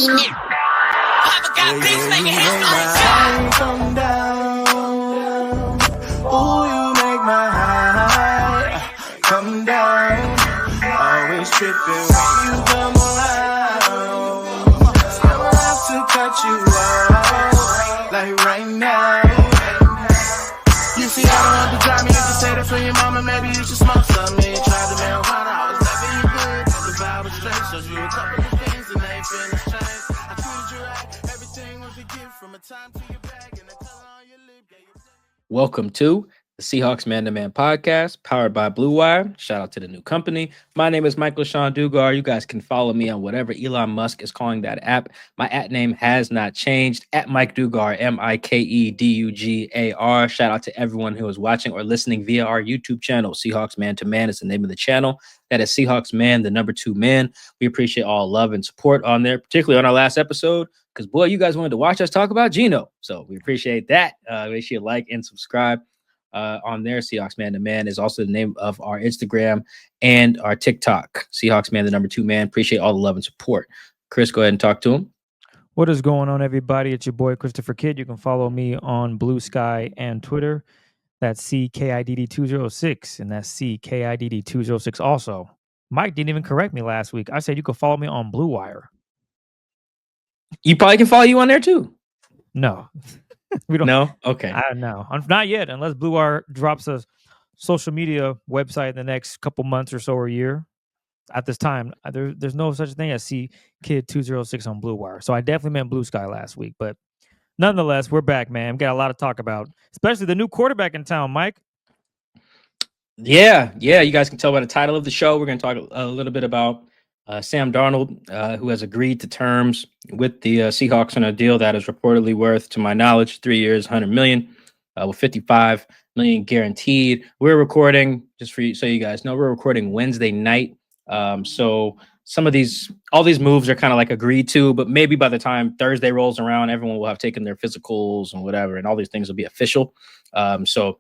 Come down. Ooh, you make my high come down. Always tripping when you come around. Never have to cut you out like right now. You see, I don't have to drive me. You can say that for your mama. Maybe you should smoke some. Me try the marijuana. I was never you good. The vibe was straight. Showed you a couple of things and they feelings changed. I treated you right. Everything was a gift from a time to your bag and the color on your lip. Welcome to the Seahawks Man-to-Man podcast, powered by Blue Wire. Shout out to the new company. My name is Michael-Shawn You guys can follow me on whatever Elon Musk is calling that app. My @ name has not changed. At Mike Dugar, MikeDugar. Shout out to everyone who is watching or listening via our YouTube channel. Seahawks Man-to-Man is the name of the channel. That is Seahawks Man, the number 2 man. We appreciate all love and support on there, particularly on our last episode, because, boy, you guys wanted to watch us talk about Geno. So we appreciate that. Make sure you like and subscribe on there. Seahawks Man to Man is also the name of our Instagram and our TikTok. Seahawks Man, the number 2 man. Appreciate all the love and support. Chris, go ahead and talk to him. What is going on, everybody? It's your boy, Christopher Kidd. You can follow me on Blue Sky and Twitter. That's CKIDD206, and that's CKIDD206 also. Mike didn't even correct me last week. I said you could follow me on Blue Wire. You probably can follow you on there, too. No. We don't. No? Okay. No, not yet, unless Blue Wire drops a social media website in the next couple months or so or a year. At this time, there's no such thing as CKID206 on Blue Wire. So I definitely meant Blue Sky last week. But nonetheless, we're back, man. We got a lot to talk about, especially the new quarterback in town, Mike. Yeah. You guys can tell by the title of the show. We're going to talk a little bit about Sam Darnold, who has agreed to terms with the Seahawks on a deal that is reportedly worth, to my knowledge, 3 years, $100 million, with $55 million guaranteed. We're recording, just so you guys know, we're recording Wednesday night. So all these moves are kind of like agreed to, but maybe by the time Thursday rolls around, everyone will have taken their physicals and whatever, and all these things will be official. So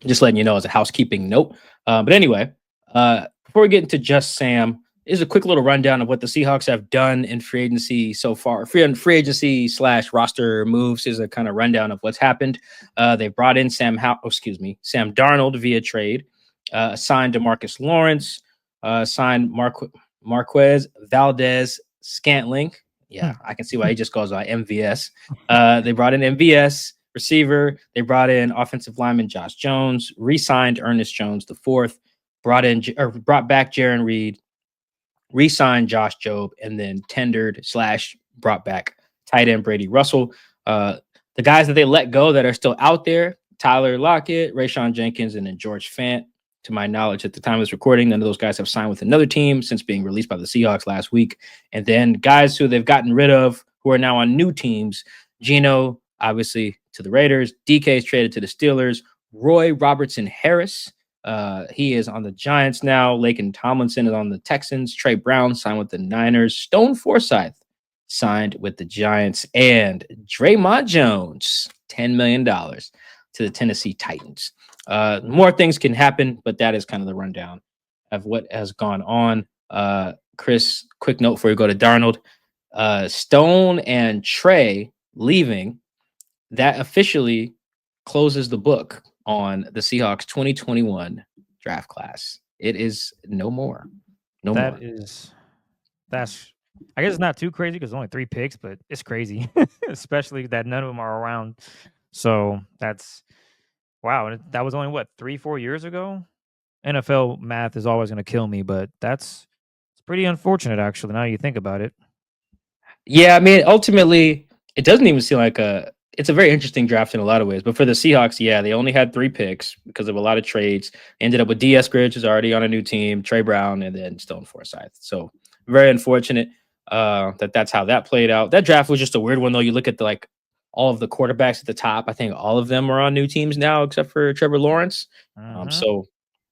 just letting you know as a housekeeping note. But anyway, before we get into just Sam, here's a quick little rundown of what the Seahawks have done in free agency so far. Free agency / roster moves is a kind of rundown of what's happened. They brought in Sam Darnold via trade, signed DeMarcus Lawrence, signed Marquez Valdez Scantling. Yeah, I can see why he just goes by MVS. They brought in MVS receiver. They brought in offensive lineman Josh Jones, re-signed Ernest Jones IV, brought back Jaron Reed, re-signed Josh Jobe, and then tendered / brought back tight end Brady Russell. The guys that they let go that are still out there: Tyler Lockett, Rayshon Jenkins, and then George Fant. To my knowledge, at the time of this recording, none of those guys have signed with another team since being released by the Seahawks last week. And then guys who they've gotten rid of who are now on new teams: Geno, obviously, to the Raiders. DK is traded to the Steelers. Roy Robertson Harris, he is on the Giants now. Laken Tomlinson is on the Texans. Trey Brown signed with the Niners. Stone Forsythe signed with the Giants. And Draymond Jones, $10 million to the Tennessee Titans. More things can happen, but that is kind of the rundown of what has gone on. Chris, quick note before we go to Darnold. Stone and Trey leaving, that officially closes the book on the Seahawks 2021 draft class. It is no more. That's I guess it's not too crazy because only 3 picks, but it's crazy, especially that none of them are around. So that's wow. That was only 3-4 years ago. NFL math is always going to kill me, but it's pretty unfortunate, actually, now you think about it. Yeah, I mean, ultimately, it doesn't even seem like it's a very interesting draft in a lot of ways. But for the Seahawks, yeah, they only had 3 picks because of a lot of trades. Ended up with D.S. Gridge, who's already on a new team, Trey Brown, and then Stone Forsythe. So very unfortunate that's how that played out. That draft was just a weird one, though. You look at all of the quarterbacks at the top. I think all of them are on new teams now, except for Trevor Lawrence. So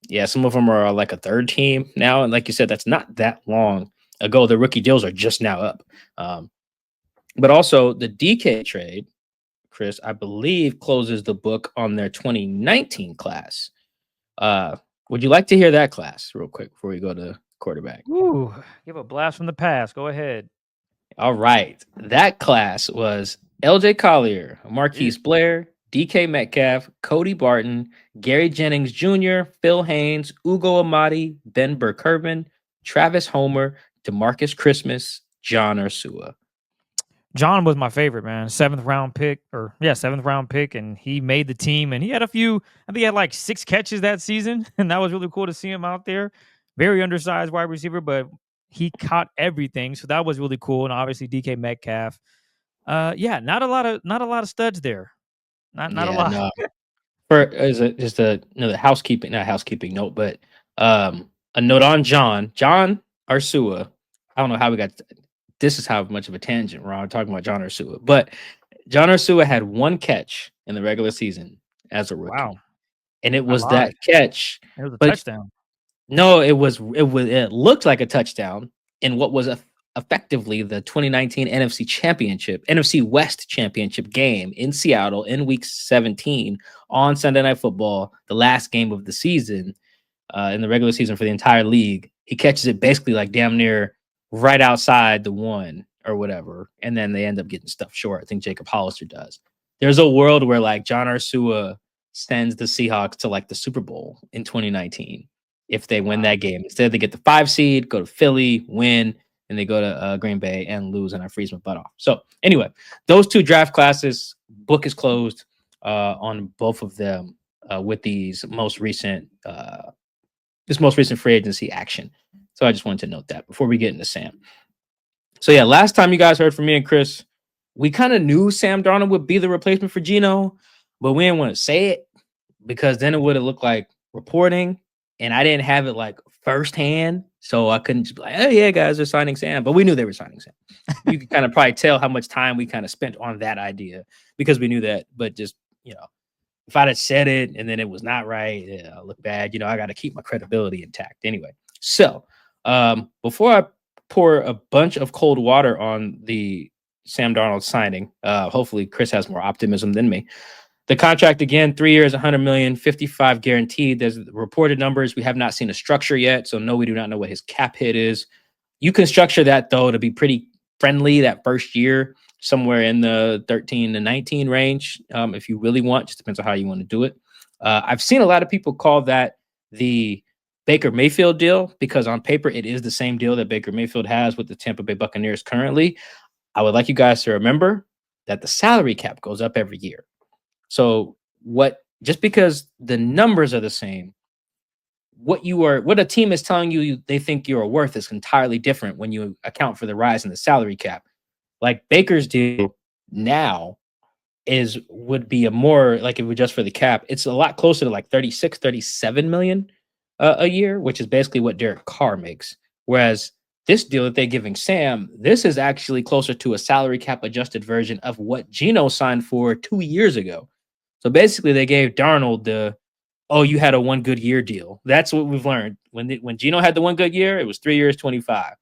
yeah, some of them are like a third team now. And like you said, that's not that long ago. The rookie deals are just now up. But also the DK trade, Chris, I believe closes the book on their 2019 class. Would you like to hear that class real quick before we go to quarterback? Ooh, give a blast from the past. Go ahead. All right. That class was LJ Collier, Marquise Blair, DK Metcalf, Cody Barton, Gary Jennings Jr., Phil Haynes, Ugo Amadi, Ben Burkervin, Travis Homer, DeMarcus Christmas, John Ursua. John was my favorite, man. Seventh round pick, and he made the team. And he had a few. I think he had like 6 catches that season, and that was really cool to see him out there. Very undersized wide receiver, but he caught everything, so that was really cool. And obviously DK Metcalf. Not a lot of studs there. Not a Yeah, lot. no. For as a just a another housekeeping, not housekeeping note, but a note on John Ursua. I don't know how we got. This is how much of a tangent we're on talking about John Ursua, but John Ursua had 1 catch in the regular season as a rookie, Wow, and it I was lied. that catch. It was a But touchdown. no, it looked like a touchdown in what was effectively the 2019 NFC West Championship game in Seattle in Week 17 on Sunday Night Football, the last game of the season in the regular season for the entire league. He catches it basically like damn near right outside the 1 or whatever, and then they end up getting stuff short. I think Jacob Hollister does. There's a world where like John Ursua sends the Seahawks to like the Super Bowl in 2019 if they win that game. Instead, they get the 5 seed, go to Philly, win, and they go to Green Bay and lose, and I freeze my butt off. So anyway, those 2 draft classes, book is closed on both of them with these most recent free agency action. So I just wanted to note that before we get into Sam. So yeah, last time you guys heard from me and Chris, we kind of knew Sam Darnold would be the replacement for Geno, but we didn't want to say it because then it would have looked like reporting, and I didn't have it like firsthand, so I couldn't just be like, "Oh yeah, guys, they're signing Sam," but we knew they were signing Sam. You could kind of probably tell how much time we kind of spent on that idea because we knew that. But just if I'd have said it and then it was not right, I look bad. I got to keep my credibility intact anyway. So before I pour a bunch of cold water on the Sam Darnold signing, hopefully Chris has more optimism than me. The contract again, 3 years, 100 million, 55 guaranteed. There's reported numbers. We have not seen a structure yet, so no, we do not know what his cap hit is. You can structure that though to be pretty friendly that first year, somewhere in the 13 to 19 range, if you really want. Just depends on how you want to do it. I've seen a lot of people call that the Baker Mayfield deal because on paper it is the same deal that Baker Mayfield has with the Tampa Bay Buccaneers currently. I would like you guys to remember that the salary cap goes up every year. So just because the numbers are the same, what a team is telling you they think you are worth is entirely different when you account for the rise in the salary cap. Like Baker's deal now would be a more like if we adjust for the cap, it's a lot closer to like 36, 37 million a year, which is basically what Derek Carr makes. Whereas this deal that they're giving Sam, this is actually closer to a salary cap adjusted version of what Geno signed for 2 years ago. So basically, they gave Darnold you had a 1 good year deal. That's what we've learned. When Geno had the 1 good year, it was 3 years, 25.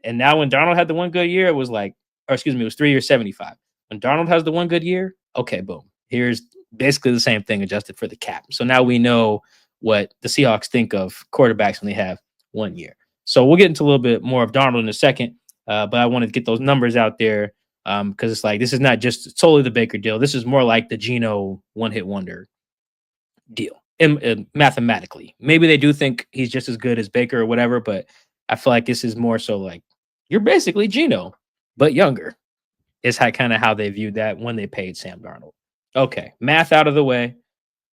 And now when Darnold had the 1 good year, it was 3 years, 75. When Darnold has the 1 good year, okay, boom. Here's basically the same thing adjusted for the cap. So now we know what the Seahawks think of quarterbacks when they have 1 year. So we'll get into a little bit more of Darnold in a second, but I wanted to get those numbers out there because it's like this is not just solely the Baker deal. This is more like the Geno one-hit wonder deal mathematically. Maybe they do think he's just as good as Baker or whatever, but I feel like this is more so like you're basically Geno, but younger is how they viewed that when they paid Sam Darnold. Okay, math out of the way.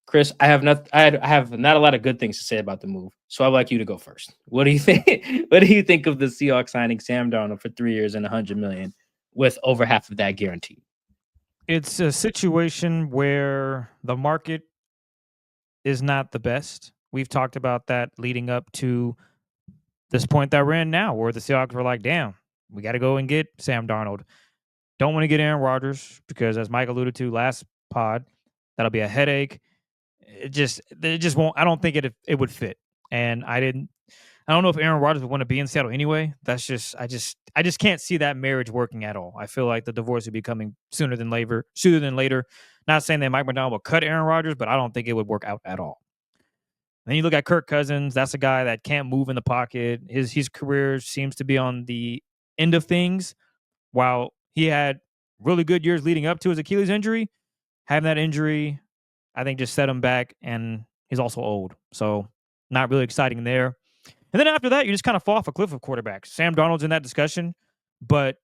Chris, I have not a lot of good things to say about the move, so I'd like you to go first. What do you think? What do you think of the Seahawks signing Sam Darnold for 3 years and 100 million with over half of that guaranteed? It's a situation where the market is not the best. We've talked about that leading up to this point that we're in now, where the Seahawks were like, damn, we got to go and get Sam Darnold. Don't want to get Aaron Rodgers because, as Mike alluded to last pod, that'll be a headache. It just won't. I don't think it would fit. And I don't know if Aaron Rodgers would want to be in Seattle anyway. That's just I just can't see that marriage working at all. I feel like the divorce would be coming sooner than later. Not saying that Mike McDonald will cut Aaron Rodgers, but I don't think it would work out at all. Then you look at Kirk Cousins. That's a guy that can't move in the pocket. His career seems to be on the end of things. while he had really good years leading up to his Achilles injury, having that injury, I think just set him back, and he's also old. So not really exciting there. And then after that, you just kind of fall off a cliff of quarterbacks. Sam Darnold's in that discussion, but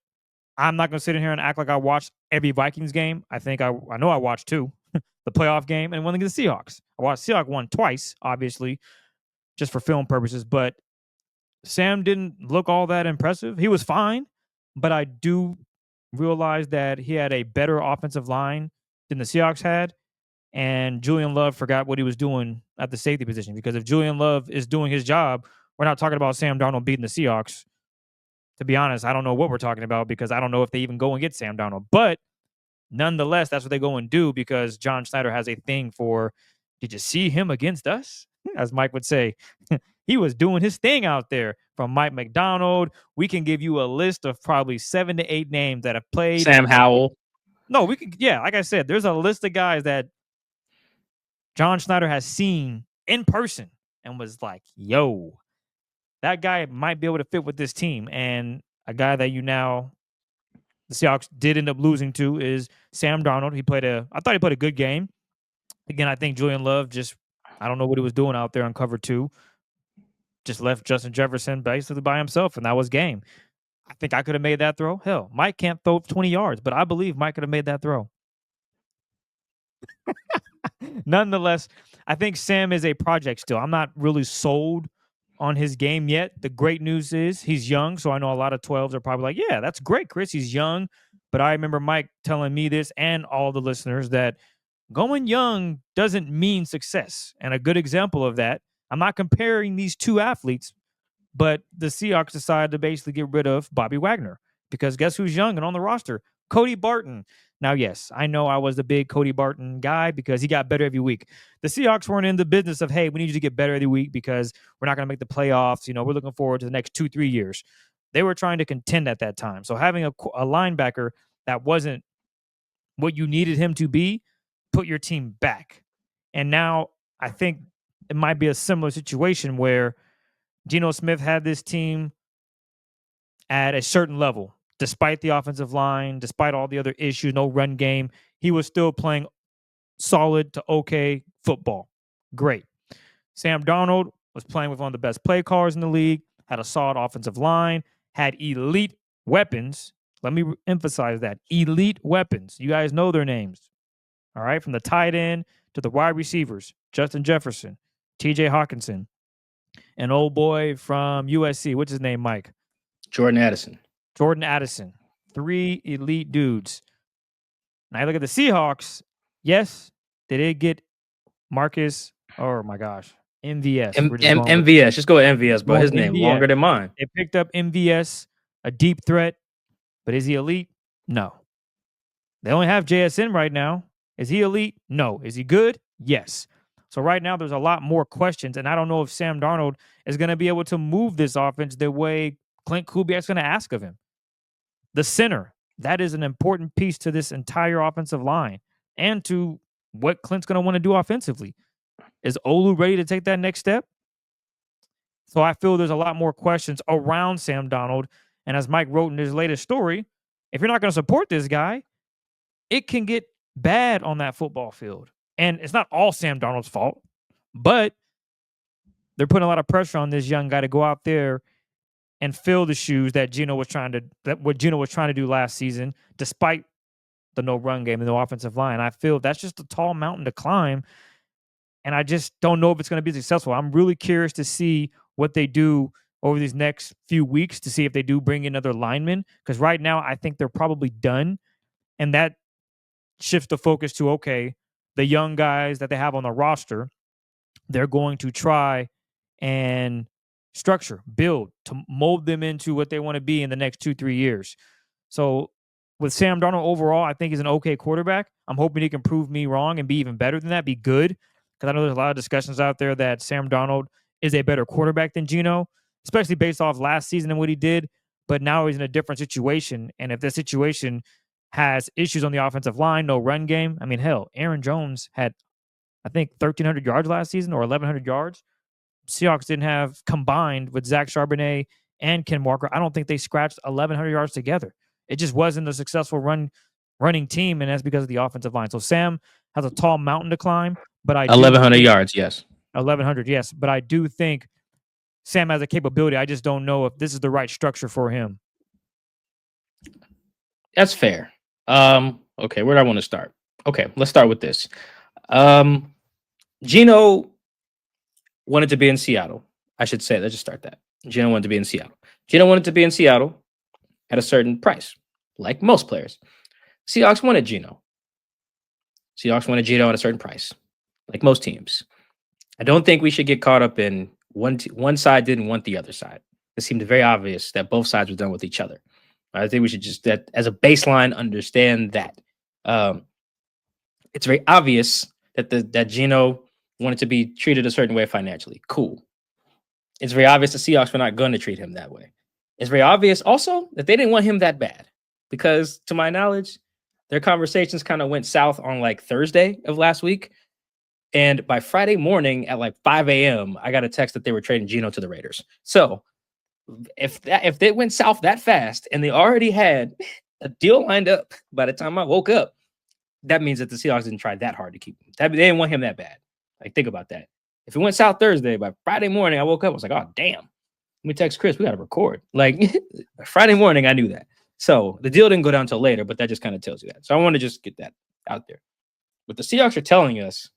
I'm not going to sit in here and act like I watched every Vikings game. I think I know I watched 2, the playoff game and one against the Seahawks. I watched Seahawks one twice, obviously, just for film purposes, but Sam didn't look all that impressive. He was fine, but I do realize that he had a better offensive line than the Seahawks had, and Julian Love forgot what he was doing at the safety position, because if Julian Love is doing his job, we're not talking about Sam Darnold beating the Seahawks. To be honest, I don't know what we're talking about, because I don't know if they even go and get Sam Darnold. But nonetheless, that's what they go and do, because John Schneider has a thing for, did you see him against us? As Mike would say, he was doing his thing out there. From Mike McDonald, we can give you a list of probably 7 to 8 names that have played. Sam Howell. No, we can. Yeah, like I said, there's a list of guys that John Schneider has seen in person and was like, yo, that guy might be able to fit with this team. And a guy that the Seahawks did end up losing to is Sam Darnold. I thought he played a good game. Again, I think Julian Love I don't know what he was doing out there on cover 2. Just left Justin Jefferson basically by himself, and that was game. I think I could have made that throw. Hell, Mike can't throw 20 yards, but I believe Mike could have made that throw. Nonetheless, I think Sam is a project still. I'm not really sold on his game yet. The great news is he's young, so I know a lot of 12s are probably like, yeah, that's great, Chris. He's young. But I remember Mike telling me this and all the listeners that going young doesn't mean success. And a good example of that, I'm not comparing these 2 athletes, but the Seahawks decided to basically get rid of Bobby Wagner, because guess who's young and on the roster? Cody Barton. Now, yes, I know I was the big Cody Barton guy because he got better every week. The Seahawks weren't in the business of, hey, we need you to get better every week because we're not going to make the playoffs. We're looking forward to the next 2-3 years. They were trying to contend at that time. So having a linebacker that wasn't what you needed him to be put your team back. And now I think it might be a similar situation where Geno Smith had this team at a certain level. Despite the offensive line, despite all the other issues, no run game, he was still playing solid to okay football. Great. Sam Darnold was playing with one of the best play callers in the league, had a solid offensive line, had elite weapons. Let me emphasize that. Elite weapons. You guys know their names. All right? From the tight end to the wide receivers, Justin Jefferson, TJ Hawkinson, an old boy from USC. What's his name, Mike? Jordan Addison. 3 elite dudes. Now you look at the Seahawks. Yes, they did get Marcus. Oh my gosh, MVS. MVS. Just go with MVS, bro. His name longer than mine. They picked up MVS, a deep threat, but is he elite? No. They only have JSN right now. Is he elite? No. Is he good? Yes. So right now there's a lot more questions, and I don't know if Sam Darnold is going to be able to move this offense the way Clint Kubiak's going to ask of him. The center, that is an important piece to this entire offensive line and to what Clint's going to want to do offensively. Is Olu ready to take that next step? So I feel there's a lot more questions around Sam Darnold. And as Mike wrote in his latest story, if you're not going to support this guy, it can get bad on that football field. And it's not all Sam Darnold's fault, but they're putting a lot of pressure on this young guy to go out there and fill the shoes that Geno was trying to do last season, despite the no run game and no offensive line. I feel that's just a tall mountain to climb, and I just don't know if it's going to be successful. I'm really curious to see what they do over these next few weeks to see if they do bring in other linemen, because right now I think they're probably done, and that shifts the focus to, okay, the young guys that they have on the roster, they're going to try and build to mold them into what they want to be in the next 2-3 years. So with Sam Darnold overall, I think he's an okay quarterback. I'm hoping he can prove me wrong and be even better than that, be good. Because I know there's a lot of discussions out there that Sam Darnold is a better quarterback than Geno, especially based off last season and what he did. But now he's in a different situation. And if this situation has issues on the offensive line, no run game. I mean, hell, Aaron Jones had, I think, 1,300 yards last season or 1,100 yards. Seahawks didn't have combined with Zach Charbonnet and Ken Walker. I don't think they scratched 1,100 yards together. It just wasn't a successful running team, and that's because of the offensive line. So Sam has a tall mountain to climb, but I do 1,100 think yards, yes. 1,100, yes. But I do think Sam has a capability. I just don't know if this is the right structure for him. That's fair. Okay, where do I want to start? Okay, let's start with this. Gino wanted to be in Seattle. I should say, let's just start that. Gino wanted to be in Seattle. Gino wanted to be in Seattle at a certain price, like most players. Seahawks wanted Gino. Seahawks wanted Gino at a certain price, like most teams. I don't think we should get caught up in one side didn't want the other side. It seemed very obvious that both sides were done with each other. I think we should just, that as a baseline, understand that. It's very obvious that Gino wanted to be treated a certain way financially. Cool. It's very obvious the Seahawks were not going to treat him that way. It's very obvious also that they didn't want him that bad, because to my knowledge, their conversations kind of went south on like Thursday of last week. And by Friday morning at like 5 a.m., I got a text that they were trading Gino to the Raiders. So if they went south that fast and they already had a deal lined up by the time I woke up, that means that the Seahawks didn't try that hard to keep him. They didn't want him that bad. Like, think about that. If it went south Thursday, by Friday morning, I woke up, I was like, oh, damn. Let me text Chris. We got to record. Like, Friday morning, I knew that. So the deal didn't go down until later, but that just kind of tells you that. So I want to just get that out there. What the Seahawks are telling us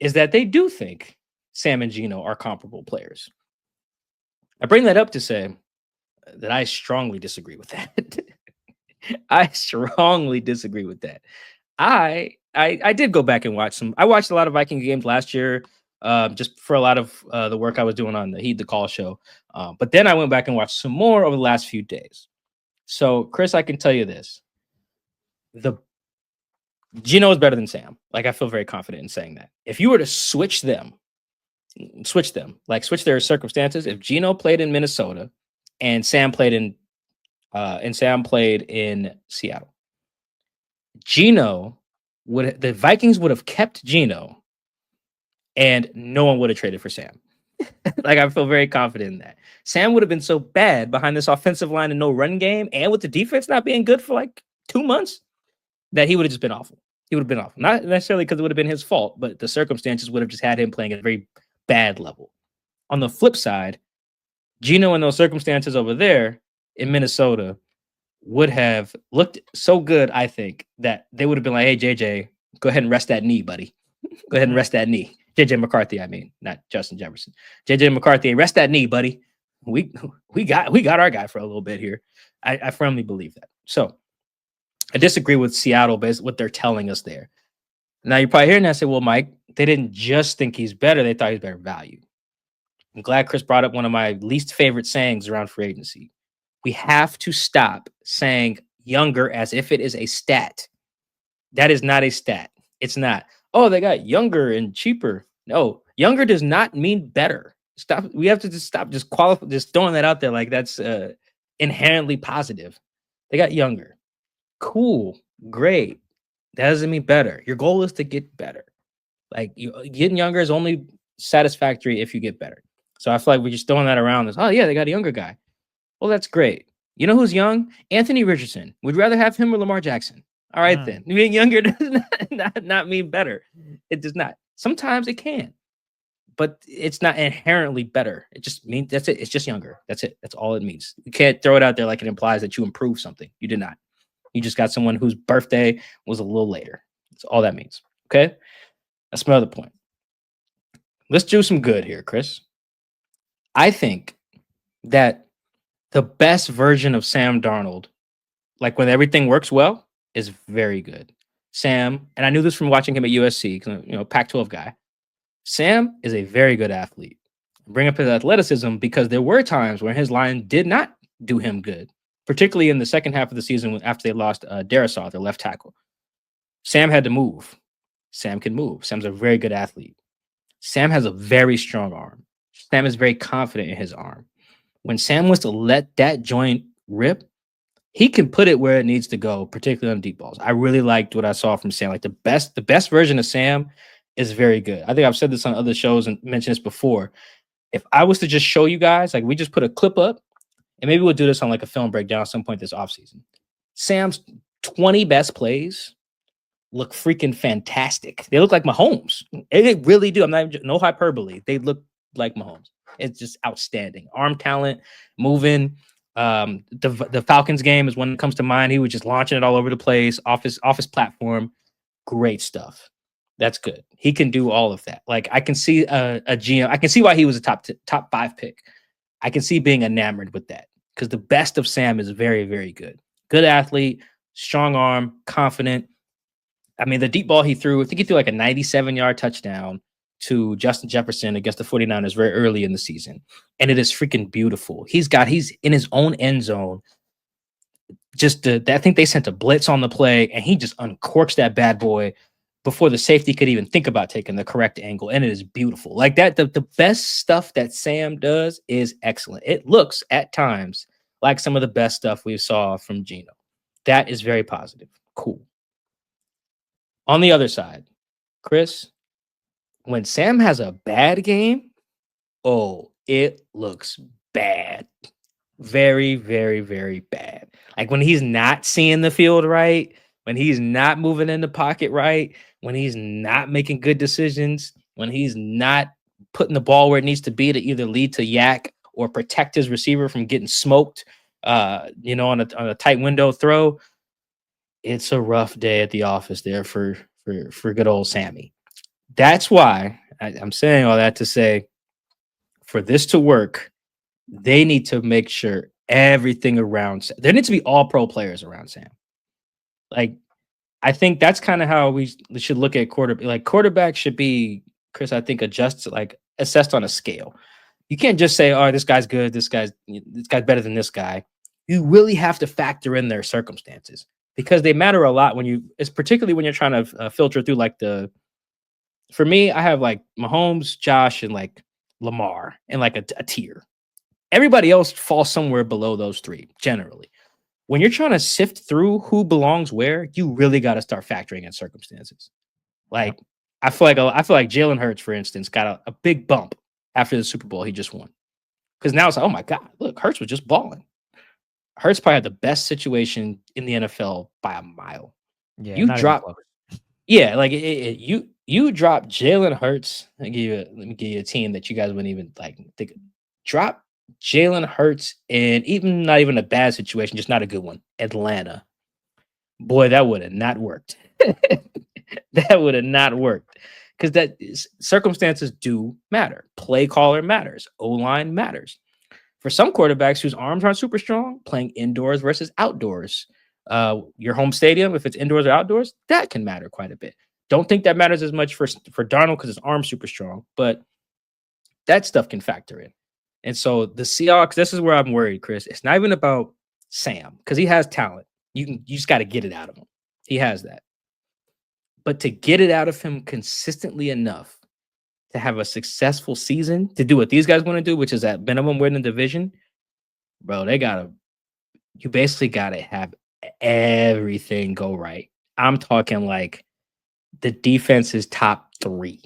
is that they do think Sam and Gino are comparable players. I bring that up to say that I strongly disagree with that. I strongly disagree with that. I did go back and watch some. I watched a lot of Viking games last year, just for a lot of the work I was doing on the Heed the Call show. But then I went back and watched some more over the last few days. So, Chris, I can tell you this: Gino is better than Sam. Like, I feel very confident in saying that. If you were to switch their circumstances, if Gino played in Minnesota and Sam played in Seattle, the Vikings would have kept Gino and no one would have traded for Sam. Like, I feel very confident in that. Sam would have been so bad behind this offensive line and no run game, and with the defense not being good for like 2 months, that he would have just been awful. He would have been awful. Not necessarily because it would have been his fault, but the circumstances would have just had him playing at a very bad level. On the flip side, Gino in those circumstances over there in Minnesota would have looked so good, I think, that they would have been like, hey, JJ, go ahead and rest that knee, buddy. Go ahead and rest that knee. JJ McCarthy, I mean, not Justin Jefferson. JJ McCarthy, rest that knee, buddy. We got our guy for a little bit here. I firmly believe that. So I disagree with Seattle based what they're telling us there. Now you're probably hearing that and say, well, Mike, they didn't just think he's better, they thought he's better value. I'm glad Chris brought up one of my least favorite sayings around free agency. We have to stop saying younger as if it is a stat. That is not a stat. It's not. Oh, they got younger and cheaper. No, younger does not mean better. Stop. We have to just stop just throwing that out there like that's inherently positive. They got younger. Cool. Great. That doesn't mean better. Your goal is to get better. Like, getting younger is only satisfactory if you get better. So I feel like we're just throwing that around as, oh yeah, they got a younger guy. Well, that's great. You know who's young? Anthony Richardson. Would you rather have him or Lamar Jackson? All right, then. Being younger does not mean better. It does not. Sometimes it can, but it's not inherently better. It just means that's it. It's just younger. That's it. That's all it means. You can't throw it out there like it implies that you improved something. You did not. You just got someone whose birthday was a little later. That's all that means. Okay? That's my other point. Let's do some good here, Chris. I think that the best version of Sam Darnold, like when everything works well, is very good. Sam, and I knew this from watching him at USC, Pac-12 guy. Sam is a very good athlete. Bring up his athleticism because there were times where his line did not do him good, particularly in the second half of the season after they lost Darisaw, their left tackle. Sam had to move. Sam can move. Sam's a very good athlete. Sam has a very strong arm. Sam is very confident in his arm. When Sam wants to let that joint rip, he can put it where it needs to go, particularly on deep balls. I really liked what I saw from Sam. Like the best version of Sam is very good. I think I've said this on other shows and mentioned this before. If I was to just show you guys, like we just put a clip up, and maybe we'll do this on like a film breakdown at some point this offseason. Sam's 20 best plays look freaking fantastic. They look like Mahomes. They really do. I'm not even, no hyperbole. They look like Mahomes. It's just outstanding. Arm talent, moving. The Falcons game is one that comes to mind. He was just launching it all over the place, off his platform. Great stuff. That's good. He can do all of that. Like I can see a GM. I can see why he was a top 5 pick. I can see being enamored with that because the best of Sam is very, very good. Good athlete, strong arm, confident. I mean, the deep ball he threw, I think he threw like a 97-yard touchdown to Justin Jefferson against the 49ers very early in the season. And it is freaking beautiful. He's in his own end zone. I think they sent a blitz on the play and he just uncorks that bad boy before the safety could even think about taking the correct angle. And it is beautiful. Like that, the best stuff that Sam does is excellent. It looks at times like some of the best stuff we saw from Geno. That is very positive. Cool. On the other side, Chris, when Sam has a bad game, oh, it looks bad. Very, very, very bad. Like when he's not seeing the field right, when he's not moving in the pocket right, when he's not making good decisions, when he's not putting the ball where it needs to be to either lead to yak or protect his receiver from getting smoked, on a tight window throw. It's a rough day at the office there for good old Sammy. That's why I'm saying all that to say, for this to work, they need to make sure everything around there needs to be all pro players around Sam. Like, I think that's kind of how we should look at quarterback. Like, quarterback should be, Chris, I think assessed on a scale. You can't just say, "Oh, this guy's good. This guy's better than this guy." You really have to factor in their circumstances because they matter a lot it's particularly when you're trying to filter through for me, I have like Mahomes, Josh, and like Lamar and like a tier. Everybody else falls somewhere below those 3 generally. When you're trying to sift through who belongs where, you really got to start factoring in circumstances. Like I feel like Jalen Hurts, for instance, got a big bump after the Super Bowl he just won. Because now it's like, oh my God, look, Hurts was just balling. Hurts probably had the best situation in the NFL by a mile. Yeah, you drop Jalen Hurts. Let me give you a team that you guys wouldn't even like think of. Drop Jalen Hurts and even not even a bad situation, just not a good one. Atlanta. Boy, that would have not worked. That would have not worked. Because circumstances do matter. Play caller matters. O-line matters. For some quarterbacks whose arms aren't super strong, playing indoors versus outdoors. Your home stadium, if it's indoors or outdoors, that can matter quite a bit. Don't think that matters as much for Darnold because his arm's super strong, but that stuff can factor in. And so the Seahawks, this is where I'm worried, Chris. It's not even about Sam because he has talent. You just got to get it out of him. He has that. But to get it out of him consistently enough to have a successful season, to do what these guys want to do, which is at minimum win the division, bro, you basically got to have everything go right. I'm talking like the defense is top 3,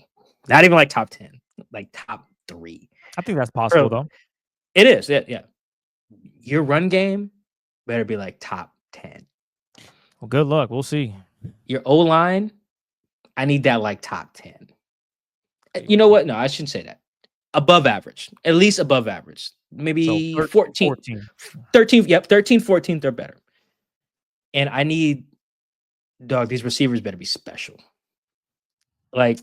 not even like top 10, like top 3. I think that's possible, though. It is. Yeah. Your run game better be like top 10. Well, good luck. We'll see. Your O-line, I need that like top 10. You know what? No, I shouldn't say that. Above average. At least above average. Maybe So 14. 13. Yep, 13, 14, they're better. And I need, these receivers better be special. Like,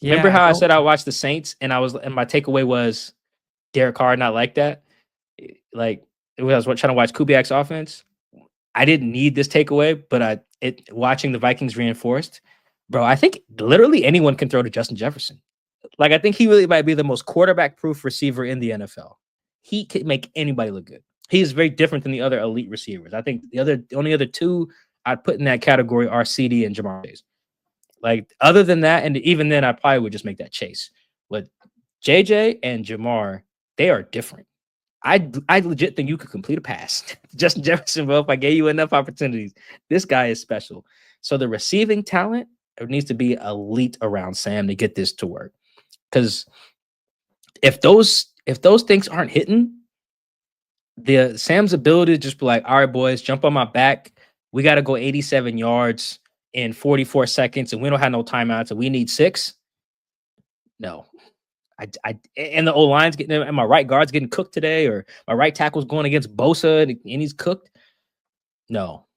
remember how I said I watched the Saints and my takeaway was Derek Carr not like that? Like, I was trying to watch Kubiak's offense. I didn't need this takeaway, but watching the Vikings reinforced, bro, I think literally anyone can throw to Justin Jefferson. Like, I think he really might be the most quarterback-proof receiver in the NFL. He can make anybody look good. He is very different than the other elite receivers. I think the only other 2 I'd put in that category are CD and Jamar Chase. Like, other than that, and even then, I probably would just make that Chase. But JJ and Jamar, they are different. I legit think you could complete a pass. Justin Jefferson, well, if I gave you enough opportunities, this guy is special. So the receiving talent, it needs to be elite around Sam to get this to work. Because if those things aren't hitting, Sam's ability to just be like, all right, boys, jump on my back. We got to go 87 yards in 44 seconds, and we don't have no timeouts, and we need 6. No. And the O-line's getting, and my right guard's getting cooked today, or my right tackle's going against Bosa and he's cooked. No.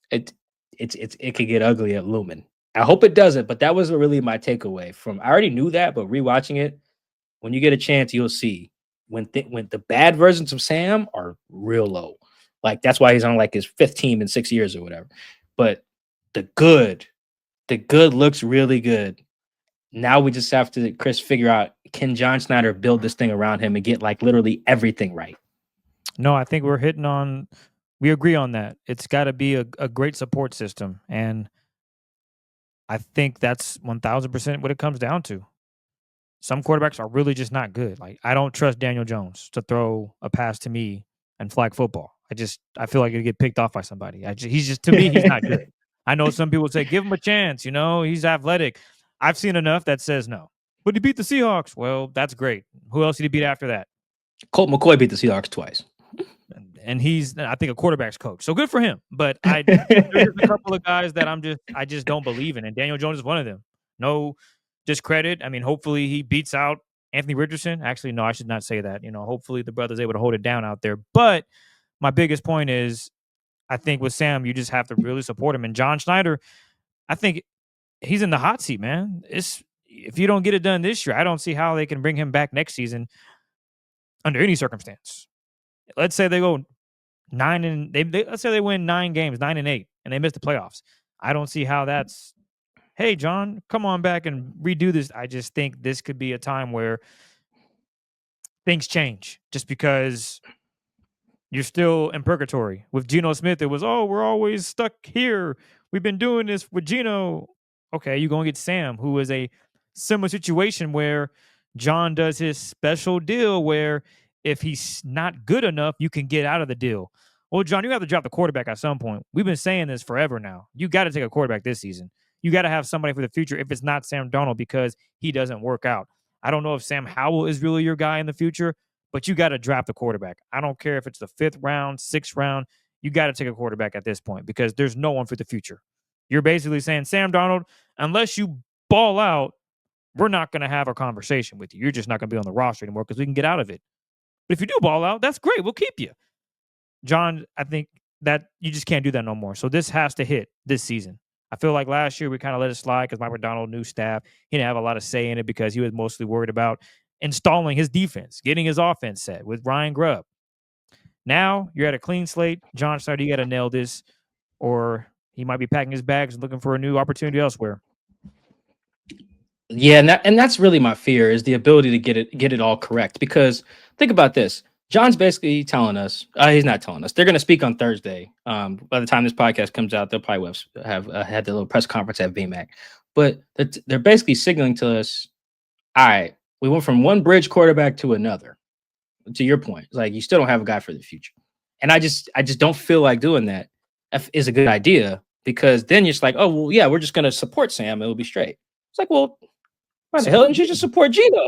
It could get ugly at Lumen. I hope it doesn't, but that was really my takeaway from. I already knew that, but rewatching it, when you get a chance, you'll see when the bad versions of Sam are real low. Like that's why he's on like his 5th team in 6 years or whatever. But the good looks really good. Now we just have to, Chris, figure out, can John Schneider build this thing around him and get like literally everything right? No, I think we agree on that. It's got to be a great support system. And I think that's 1000% what it comes down to. Some quarterbacks are really just not good. Like, I don't trust Daniel Jones to throw a pass to me and flag football. I feel like it'd get picked off by somebody. To me, he's not good. I know some people say, give him a chance. He's athletic. I've seen enough that says no. But he beat the Seahawks. Well, that's great. Who else did he beat after that? Colt McCoy beat the Seahawks twice. And he's, I think, a quarterback's coach. So good for him. But there's a couple of guys that I just don't believe in. And Daniel Jones is one of them. No discredit. I mean, hopefully he beats out Anthony Richardson. Actually, no, I should not say that. Hopefully the brother's able to hold it down out there. But my biggest point is, I think with Sam, you just have to really support him. And John Schneider, I think he's in the hot seat, man. If you don't get it done this year, I don't see how they can bring him back next season under any circumstance. Let's say they go 9 and let's say they win 9 games, 9-8, and they miss the playoffs. I don't see how that's, hey, John, come on back and redo this. I just think this could be a time where things change just because you're still in purgatory. With Geno Smith, it was, we're always stuck here. We've been doing this with Geno. Okay, you're going to get Sam, who is a similar situation where John does his special deal where if he's not good enough, you can get out of the deal. Well, John, you have to drop the quarterback at some point. We've been saying this forever now. You got to take a quarterback this season. You got to have somebody for the future if it's not Sam Darnold because he doesn't work out. I don't know if Sam Howell is really your guy in the future, but you got to draft the quarterback. I don't care if it's the 5th round, 6th round. You got to take a quarterback at this point because there's no one for the future. You're basically saying, Sam Darnold, unless you ball out, we're not going to have a conversation with you. You're just not going to be on the roster anymore because we can get out of it. But if you do ball out, that's great. We'll keep you. John, I think that you just can't do that no more. So this has to hit this season. I feel like last year we kind of let it slide because Mike Macdonald, new staff, he didn't have a lot of say in it because he was mostly worried about installing his defense, getting his offense set with Ryan Grubb. Now you're at a clean slate. John Schneider, you got to nail this, or he might be packing his bags and looking for a new opportunity elsewhere. Yeah, and that's really my fear is the ability to get it all correct. Because think about this. John's basically telling us, he's not telling us. They're going to speak on Thursday. By the time this podcast comes out, they'll probably have had the little press conference at VMAC. But they're basically signaling to us, all right, we went from one bridge quarterback to another. To your point, like you still don't have a guy for the future. And I just don't feel like doing that is a good idea because then you're just like, oh, well, yeah, we're just going to support Sam. It'll be straight. It's like, well, why the hell didn't you just support Geno?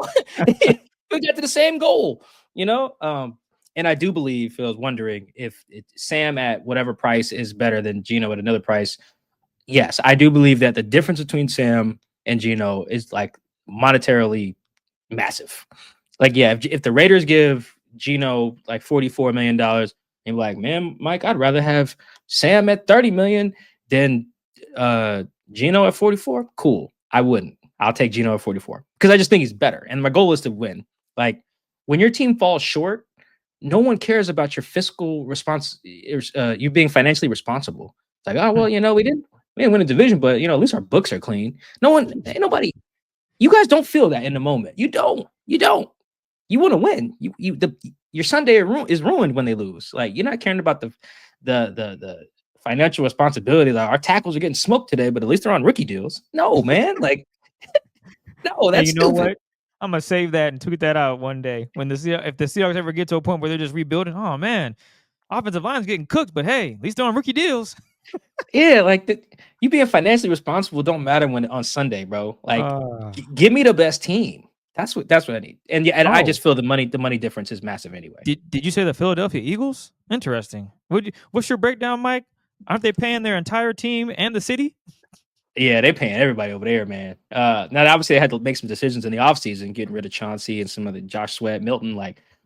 We got to the same goal, And I do believe Phil's wondering if Sam at whatever price is better than Geno at another price. Yes, I do believe that the difference between Sam and Geno is like monetarily massive. Like, yeah, if the Raiders give Geno like $44 million, and you're like, man, Mike, I'd rather have Sam at $30 million than Geno at 44. Cool. I wouldn't. I'll take Geno at 44 because I just think he's better. And my goal is to win. Like when your team falls short, no one cares about your fiscal response. You being financially responsible. It's like, oh, well, we didn't win a division, but at least our books are clean. Ain't nobody. You guys don't feel that in the moment. You don't. You want to win. Your Sunday is ruined when they lose. Like you're not caring about the financial responsibility. Like our tackles are getting smoked today, but at least they're on rookie deals. No, man. Like no, that's stupid. What? I'm gonna save that and tweet that out one day when if the Seahawks ever get to a point where they're just rebuilding. Oh man, offensive line's getting cooked, but hey, at least they're on rookie deals. Yeah, like you being financially responsible don't matter when on Sunday, bro. Like, give me the best team. That's what I need. And yeah, and I just feel the money difference is massive anyway. Did you say the Philadelphia Eagles? Interesting. What's your breakdown, Mike? Aren't they paying their entire team and the city? Yeah, they're paying everybody over there, man. Now obviously they had to make some decisions in the offseason, getting rid of Chauncey and some of the Josh Sweat, Milton,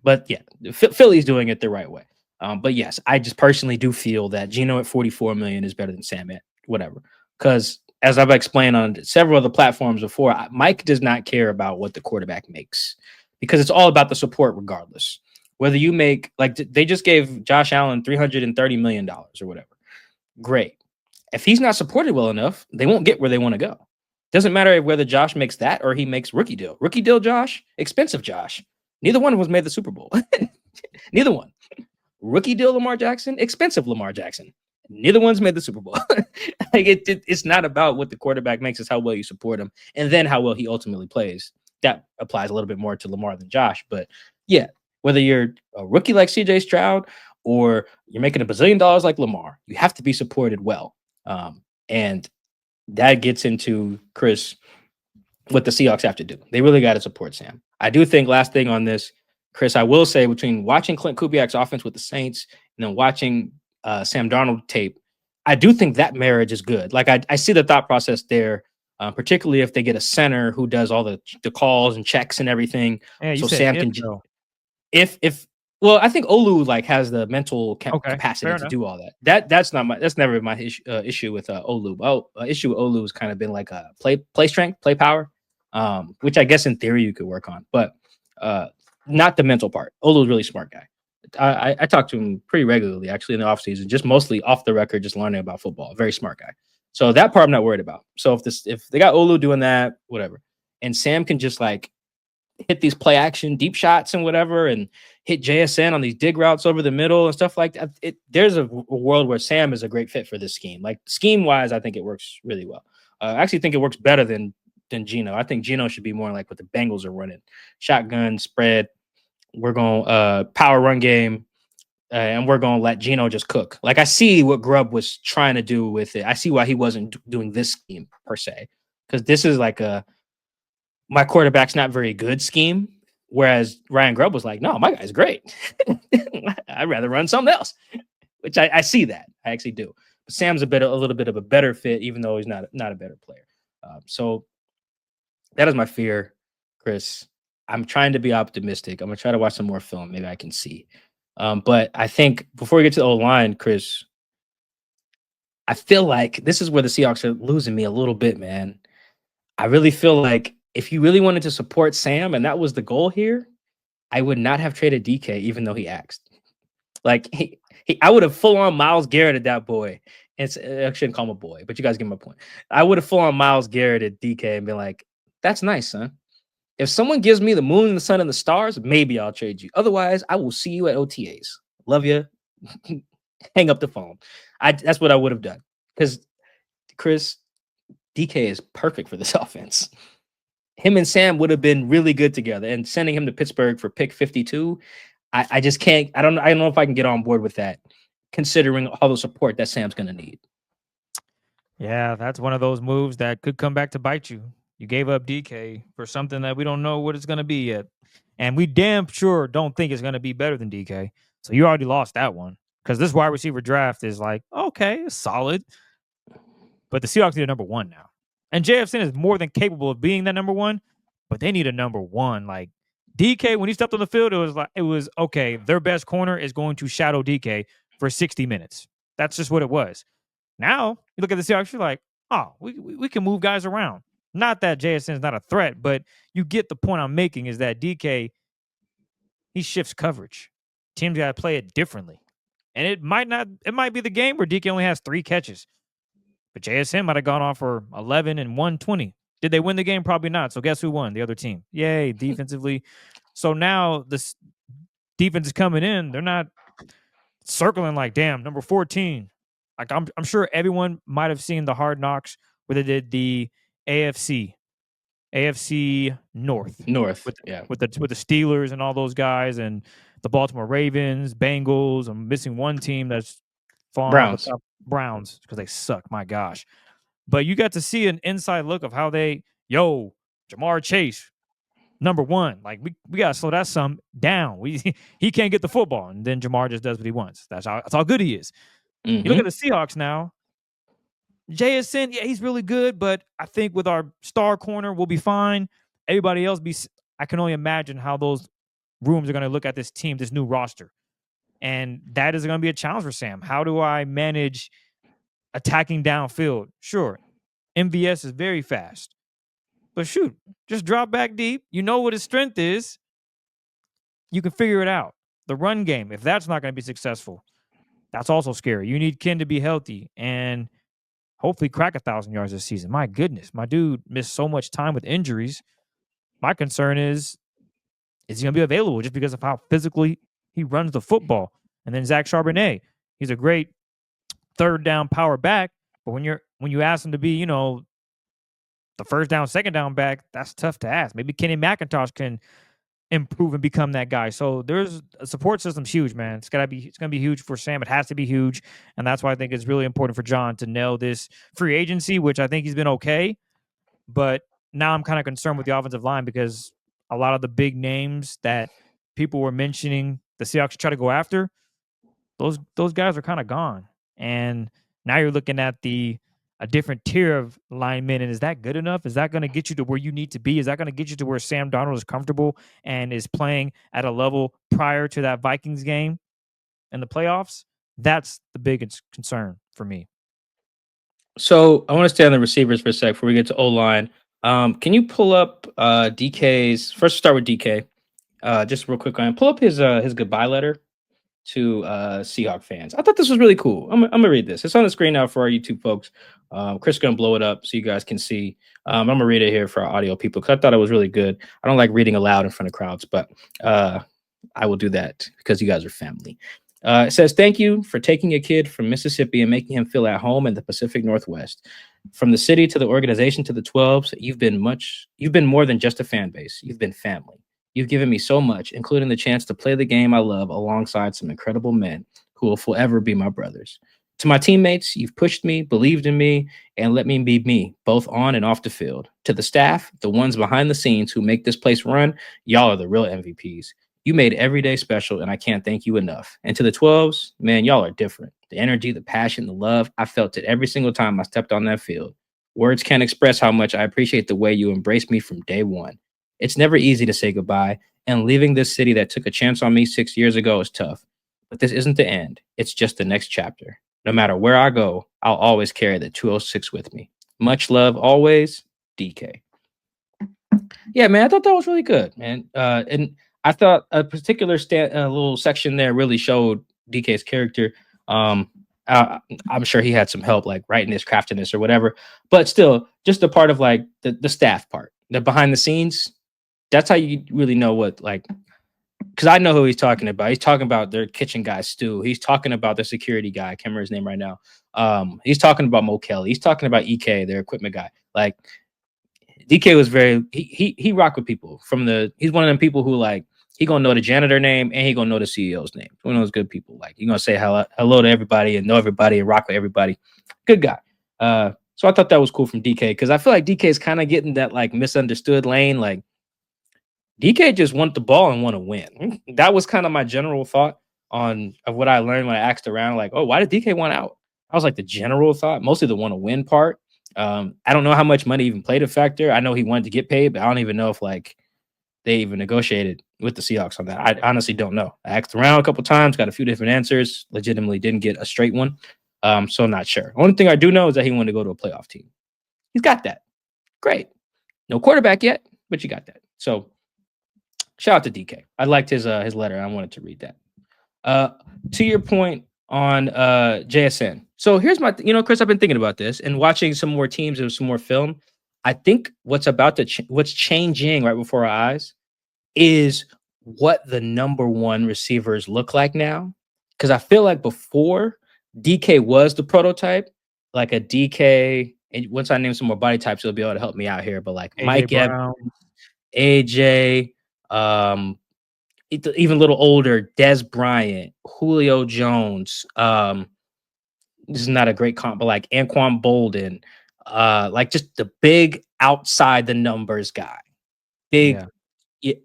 but yeah, Philly's doing it the right way. But yes, I just personally do feel that Geno at 44 million is better than Sam at whatever. Because as I've explained on several other platforms before, Mike does not care about what the quarterback makes because it's all about the support regardless. Whether you make, like, they just gave Josh Allen $330 million or whatever. Great. If he's not supported well enough, they won't get where they want to go. Doesn't matter whether Josh makes that or he makes rookie deal. Rookie deal, Josh, expensive Josh. Neither one of us made the Super Bowl. Neither one. Rookie deal, Lamar Jackson, expensive Lamar Jackson. Neither one's made the Super Bowl. It's not about what the quarterback makes, it's how well you support him and then how well he ultimately plays. That applies a little bit more to Lamar than Josh. But yeah, whether you're a rookie like CJ Stroud or you're making $1 bazillion like Lamar, you have to be supported well. And that gets into, Chris, what the Seahawks have to do. They really got to support Sam. I do think, last thing on this, Chris, I will say, between watching Clint Kubiak's offense with the Saints and then watching Sam Darnold tape, I do think that marriage is good. Like, I see the thought process there, particularly if they get a center who does all the calls and checks and everything. Yeah, so Sam can, well, I think Olu has the mental capacity to do all that. That's never my issue with Olu. Issue with Olu has kind of been like a play strength, play power, which I guess in theory you could work on, but not the mental part. Olu's a really smart guy. I talk to him pretty regularly, actually, in the offseason, just mostly off the record, just learning about football. Very smart guy. So that part I'm not worried about. So if they got Olu doing that, whatever, and Sam can just hit these play action deep shots and whatever, and hit JSN on these dig routes over the middle and stuff like that. There's a world where Sam is a great fit for this scheme. Like, scheme wise, I think it works really well. I actually think it works better than Geno. I think Geno should be more like what the Bengals are running: shotgun, spread. We're going power run game, and we're going to let Geno just cook. Like, I see what Grubb was trying to do with it. I see why he wasn't doing this scheme per se, because this is like my quarterback's not very good scheme. Whereas Ryan Grubb was like, no, my guy's great. I'd rather run something else, which I see that. I actually do. But Sam's a little bit of a better fit, even though he's not a better player. So that is my fear, Chris. I'm trying to be optimistic. I'm going to try to watch some more film. Maybe I can see. But I think before we get to the O-line, Chris, I feel like this is where the Seahawks are losing me a little bit, man. I really feel like if you really wanted to support Sam and that was the goal here, I would not have traded DK, even though he asked. Like, I would have full on Myles Garrett at that boy. I shouldn't call him a boy, but you guys get my point. I would have full on Myles Garrett at DK and been like, that's nice, son. If someone gives me the moon, the sun, and the stars, maybe I'll trade you. Otherwise, I will see you at OTAs. Love you. Hang up the phone. That's what I would have done. Because, Chris, DK is perfect for this offense. Him and Sam would have been really good together, and sending him to Pittsburgh for pick 52, I just can't. I don't know if I can get on board with that, considering all the support that Sam's going to need. Yeah, that's one of those moves that could come back to bite you. You gave up DK for something that we don't know what it's going to be yet, and we damn sure don't think it's going to be better than DK. So you already lost that one, because this wide receiver draft is like, okay, it's solid, but the Seahawks need a number one now. And JFN is more than capable of being that number one, but they need a number one. Like, DK, when he stepped on the field, it was okay. Their best corner is going to shadow DK for 60 minutes. That's just what it was. Now you look at the Seahawks, you're like, oh, we can move guys around. Not that JSN is not a threat, but you get the point I'm making is that DK, he shifts coverage. Teams got to play it differently. And it might be the game where DK only has 3 catches. But JSN might have gone off for 11 and 120. Did they win the game? Probably not. So guess who won? The other team. Yay, defensively. So now this defense is coming in. They're not circling like, damn, number 14. Like, I'm sure everyone might have seen the Hard Knocks where they did the AFC North. With the Steelers and all those guys, and the Baltimore Ravens, Bengals. I'm missing one team that's fallen off the top. Browns, because they suck. My gosh. But you got to see an inside look of how Jamar Chase, number one. Like we gotta slow that son down. He can't get the football, and then Jamar just does what he wants. That's how good he is. You look at the Seahawks now. JSN, yeah, he's really good, but I think with our star corner, we'll be fine. Everybody else I can only imagine how those rooms are going to look at this team, this new roster. And that is going to be a challenge for Sam. How do I manage attacking downfield? Sure, MVS is very fast. But shoot, just drop back deep. You know what his strength is. You can figure it out. The run game, if that's not going to be successful, that's also scary. You need Ken to be healthy and hopefully crack 1,000 yards this season. My goodness, my dude missed so much time with injuries. My concern is he going to be available just because of how physically he runs the football? And then Zach Charbonnet, he's a great third down power back, but when you ask him to be, the first down, second down back, that's tough to ask. Maybe Kenny McIntosh can improve and become that guy. So there's a support system's huge, man. It's gonna be huge for Sam. It has to be huge, and that's why I think it's really important for John to nail this free agency, which I think he's been okay. But now I'm kind of concerned with the offensive line because a lot of the big names that people were mentioning the Seahawks try to go after, those guys are kind of gone, and now you're looking at a different tier of linemen. And is that good enough? Is that going to get you to where you need to be? Is that going to get you to where Sam Darnold is comfortable and is playing at a level prior to that Vikings game in the playoffs? That's the biggest concern for me. So I want to stay on the receivers for a sec before we get to O-line. Can you pull up DK's first? Start with DK. Just real quick, pull up his goodbye letter to Seahawk fans. I thought this was really cool. I'm gonna read this. It's on the screen now for our YouTube folks. Chris is gonna blow it up so you guys can see. I'm gonna read it here for our audio people because I thought it was really good. I don't like reading aloud in front of crowds, but I will do that because you guys are family. It says, "Thank you for taking a kid from Mississippi and making him feel at home in the Pacific Northwest. From the city to the organization to the 12s, you've been more than just a fan base. You've been family. You've given me so much, including the chance to play the game I love alongside some incredible men who will forever be my brothers. To my teammates, you've pushed me, believed in me, and let me be me, both on and off the field. To the staff, the ones behind the scenes who make this place run, y'all are the real MVPs. You made every day special, and I can't thank you enough. And to the 12s, man, y'all are different. The energy, the passion, the love, I felt it every single time I stepped on that field. Words can't express how much I appreciate the way you embraced me from day one. It's never easy to say goodbye, and leaving this city that took a chance on me 6 years ago is tough. But this isn't the end. It's just the next chapter. No matter where I go, I'll always carry the 206 with me. Much love, always, DK." Yeah, man, I thought that was really good, man. And I thought a particular little section there really showed DK's character. I'm sure he had some help, like writing this, crafting this, or whatever. But still, just a part of like the staff part, the behind the scenes. That's how you really know what, like, because I know who he's talking about. He's talking about their kitchen guy, Stu. He's talking about the security guy. I can't remember his name right now. He's talking about Mo Kelly. He's talking about EK, their equipment guy. Like, DK was he rocked with people he's one of them people who, like, he gonna know the janitor name and he gonna know the CEO's name. One of those good people. Like, he gonna say hello to everybody and know everybody and rock with everybody. Good guy. So I thought that was cool from DK because I feel like DK is kind of getting that, like, misunderstood lane. Like, DK just want the ball and want to win. That was kind of my general thought of what I learned when I asked around, like, oh, why did DK want out? I was like, the general thought, mostly the want to win part. I don't know how much money even played a factor. I know he wanted to get paid, but I don't even know if, like, they even negotiated with the Seahawks on that. I honestly don't know. I asked around a couple times, got a few different answers, legitimately didn't get a straight one. So I'm not sure. Only thing I do know is that he wanted to go to a playoff team. He's got that. Great. No quarterback yet, but you got that. So shout out to DK. I liked his letter. And I wanted to read that. To your point on JSN. So here's my, Chris, I've been thinking about this and watching some more teams and some more film. I think what's changing right before our eyes is what the number one receivers look like now. Because I feel like before, DK was the prototype, like a DK. And once I name some more body types, you'll be able to help me out here. But like Mike Evans, AJ, even a little older, Des Bryant, Julio Jones. This is not a great comp, but like Anquan Bolden, like just the big outside the numbers guy, big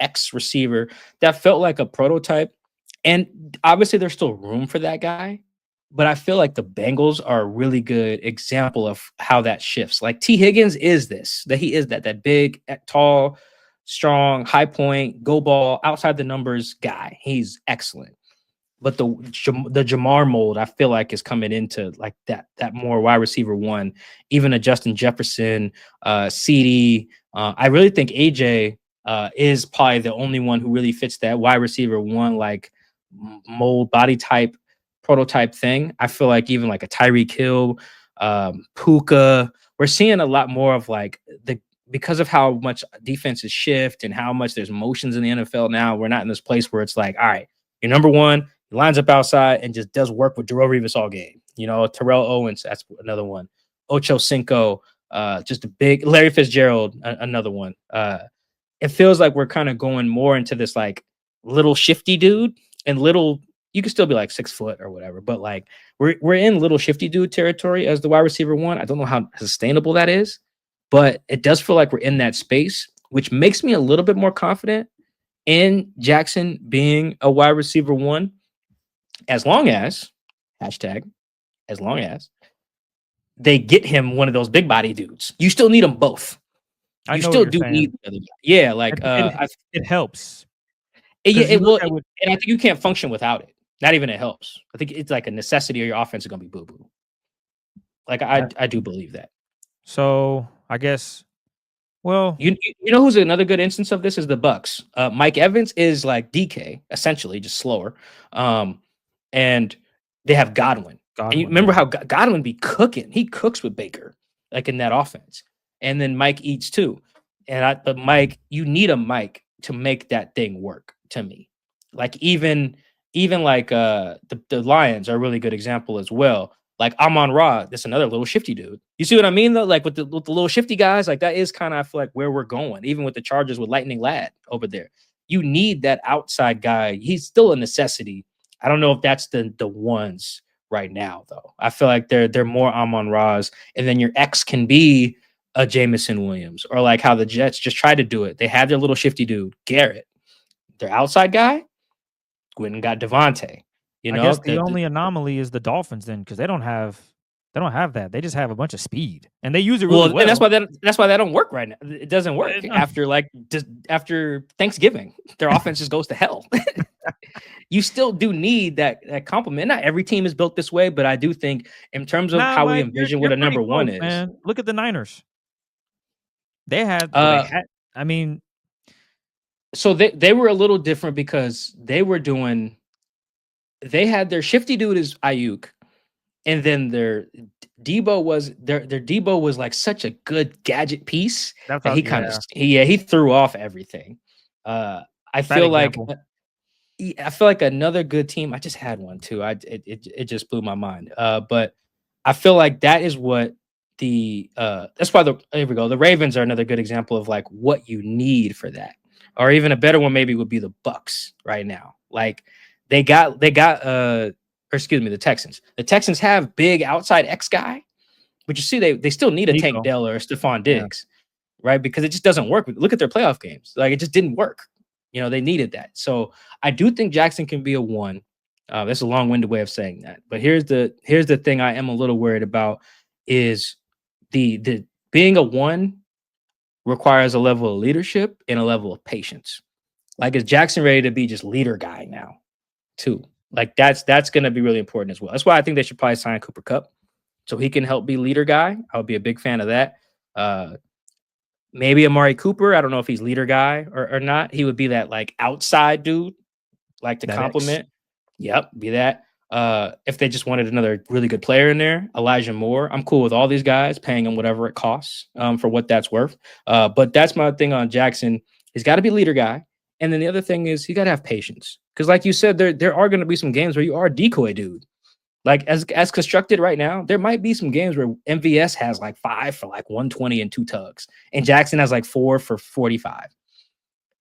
X receiver that felt like a prototype. And obviously, there's still room for that guy. But I feel like the Bengals are a really good example of how that shifts. Like T. Higgins is that he is that big, tall, strong, high point, go ball, outside the numbers guy. He's excellent. But the Jamar mold, I feel like, is coming into like that more wide receiver one, even a Justin Jefferson, CD. I really think AJ is probably the only one who really fits that wide receiver one like mold body type prototype thing. I feel like even like a Tyreek Hill, Puka, we're seeing a lot more of like because of how much defenses shift and how much there's motions in the NFL now. We're not in this place where it's like, all right, you're number one. Lines up outside and just does work with Darrelle Revis all game. You know, Terrell Owens, that's another one. Ocho Cinco, just a big Larry Fitzgerald, another one. It feels like we're kind of going more into this like little shifty dude and little. You could still be like 6 foot or whatever, but like we're in little shifty dude territory as the wide receiver one. I don't know how sustainable that is, but it does feel like we're in that space, which makes me a little bit more confident in Jackson being a wide receiver one. As long as as long as they get him one of those big body dudes. You still need them both. I You know still what do you're saying. need the other guy. Yeah, like It helps. it will, and I think you can't function without it. Not even it helps. I think it's like a necessity, or your offense is gonna be boo boo. Like I do believe that. So I guess, well, You know who's another good instance of this is the Bucks. Mike Evans is like DK, essentially, just slower. And they have Godwin. And you remember how Godwin be cooking? He cooks with Baker, like in that offense. And then Mike eats too. But Mike, you need a Mike to make that thing work to me. Like even like the Lions are a really good example as well. Like Amon-Ra, that's another little shifty dude. You see what I mean though? Like with the little shifty guys, like that is kind of I feel like where we're going. Even with the Chargers with Lightning Lad over there, you need that outside guy. He's still a necessity. I don't know if that's the ones right now though. I feel like they're more Amon-Ra's, and then your X can be a Jamison Williams, or like how the Jets just tried to do it. They had their little shifty dude Garrett, their outside guy. Went and got Devontae. You I know, guess the only anomaly is the Dolphins then, because they don't have that. They just have a bunch of speed, and they use it really well. And that's why that don't work right now. It doesn't work after after Thanksgiving. Their offense just goes to hell. You still do need that compliment. Not every team is built this way, but I do think in terms of how we envision what a number one is. Man. Look at the Niners. They had. I mean, so they were a little different because they had their shifty dude is Ayuk, and then their Debo was like such a good gadget piece that he kind of he threw off everything. I feel like another good team. I just had one too. It just blew my mind. But I feel like that is what that's why here we go. The Ravens are another good example of like what you need for that. Or even a better one maybe would be the Bucks right now. Like the Texans. The Texans have big outside X guy, but you see they still need a Tank Dell or a Stephon Diggs, right? Because it just doesn't work. Look at their playoff games. Like it just didn't work. You know, they needed that. So I do think Jackson can be a one. That's a long-winded way of saying that. But here's the thing I am a little worried about is the being a one requires a level of leadership and a level of patience. Like, is Jackson ready to be just leader guy now, too? Like, that's going to be really important as well. That's why I think they should probably sign Cooper Kupp so he can help be leader guy. I would be a big fan of that. Maybe Amari Cooper. I don't know if he's leader guy or not. He would be that, like, outside dude, like, to compliment. Yep, be that. If they just wanted another really good player in there, Elijah Moore. I'm cool with all these guys, paying them whatever it costs for what that's worth. But that's my thing on Jackson. He's got to be leader guy. And then the other thing is you got to have patience. Because like you said, there are going to be some games where you are a decoy dude. Like as constructed right now, there might be some games where MVS has like 5 for like 120 and 2 tugs. And Jackson has like 4 for 45.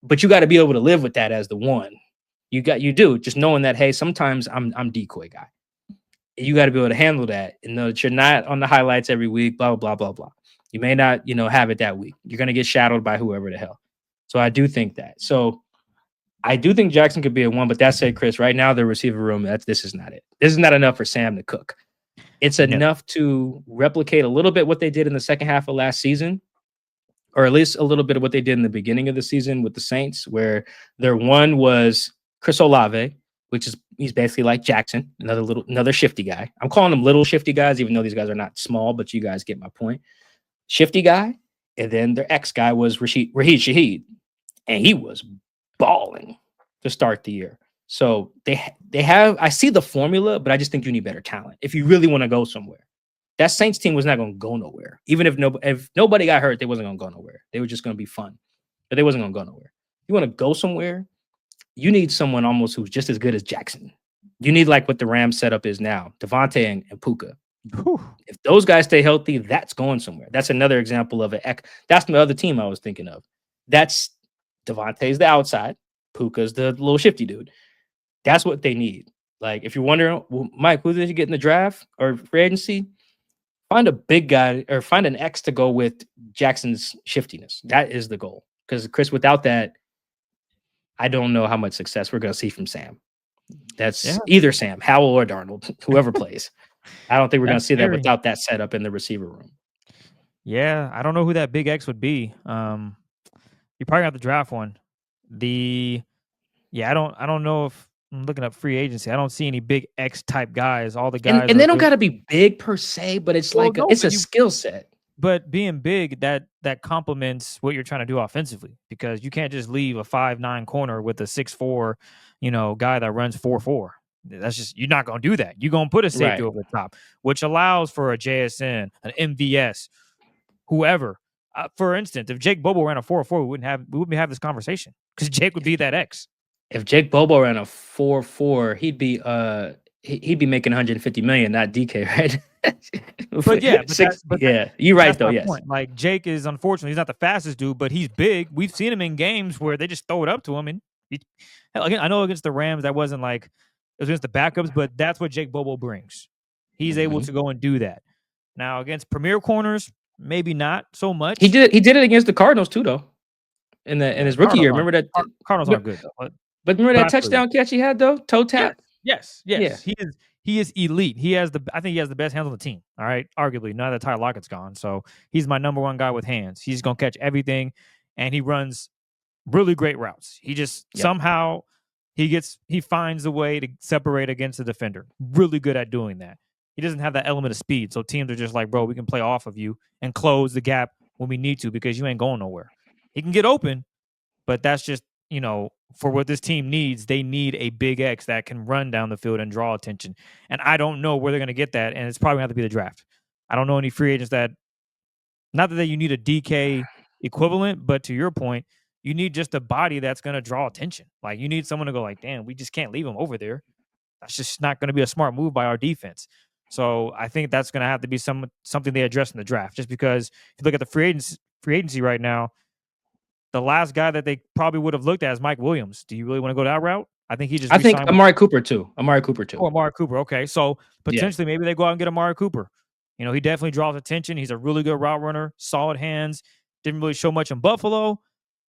But you got to be able to live with that as the one. You do just knowing that, hey, sometimes I'm decoy guy. You got to be able to handle that and know that you're not on the highlights every week, blah, blah, blah, blah. You may not, have it that week. You're going to get shadowed by whoever the hell. So I do think that. So I do think Jackson could be a 1, but that said, Chris, right now the receiver room, this is not it. This is not enough for Sam to cook. It's enough to replicate a little bit what they did in the second half of last season, or at least a little bit of what they did in the beginning of the season with the Saints, where their 1 was Chris Olave, he's basically like Jackson, another shifty guy. I'm calling them little shifty guys, even though these guys are not small, but you guys get my point. Shifty guy, and then their ex guy was Raheed Shaheed, and he was balling to start the year. So they have. I see the formula, but I just think you need better talent if you really want to go somewhere. That Saints team was not going to go nowhere. Even if nobody got hurt, they wasn't going to go nowhere. They were just going to be fun, but they wasn't going to go nowhere. You want to go somewhere, you need someone almost who's just as good as Jackson. You need like what the Rams setup is now, Devontae and Puka. Whew. If those guys stay healthy, that's going somewhere. That's another example of that's the other team I was thinking of. That's Devontae's the outside, Puka's the little shifty dude. That's what they need. Like, if you're wondering, well, Mike, who did you get in the draft or free agency? Find a big guy or find an X to go with Jackson's shiftiness. That is the goal. Because, Chris, without that, I don't know how much success we're going to see from Sam. That's either Sam, Howell, or Darnold, whoever plays. I don't think we're going to see that without that setup in the receiver room. Yeah, I don't know who that big X would be. You probably have to draft one. I don't know if I'm looking up free agency. I don't see any big X type guys. All the guys, and they don't got to be big per se, but it's it's a skill set. But being big, that complements what you're trying to do offensively, because you can't just leave a 5'9" corner with a 6'4", guy that runs 4.4. That's just, you're not going to do that. You're going to put a safety over the top, which allows for a JSN, an MVS, whoever. For instance, if Jake Bobo ran a 4.4, we wouldn't have this conversation, because Jake would be that X. If Jake Bobo ran a 4.4, he'd be making 150 million, not DK, right? You're right though. Yes, point. Like, Jake is, unfortunately, he's not the fastest dude, but he's big. We've seen him in games where they just throw it up to him, and again, I know against the Rams that wasn't like, it was against the backups, but that's what Jake Bobo brings. He's able to go and do that. Now against premier corners, maybe not so much. He did it against the Cardinals too, though. In his rookie year, remember that Cardinals aren't good though. But remember that touchdown catch he had though, toe tap. Yes. Yeah. He is elite. I think he has the best hands on the team. All right, arguably. Now that Tyler Lockett's gone, so he's my number one guy with hands. He's gonna catch everything, and he runs really great routes. He just somehow he finds a way to separate against the defender. Really good at doing that. He doesn't have that element of speed, so teams are just like, bro, we can play off of you and close the gap when we need to, because you ain't going nowhere. He can get open, but that's just, for what this team needs. They need a big X that can run down the field and draw attention. And I don't know where they're going to get that, and it's probably going to have to be the draft. I don't know any free agents not that you need a DK equivalent, but to your point, you need just a body that's going to draw attention. Like, you need someone to go like, damn, we just can't leave him over there. That's just not going to be a smart move by our defense. So I think that's going to have to be something they address in the draft, just because if you look at the free agency right now, the last guy that they probably would have looked at is Mike Williams. Do you really want to go that route? I think I think Amari Cooper too. Oh, Amari Cooper. Okay. So potentially maybe they go out and get Amari Cooper. He definitely draws attention. He's a really good route runner, solid hands. Didn't really show much in Buffalo,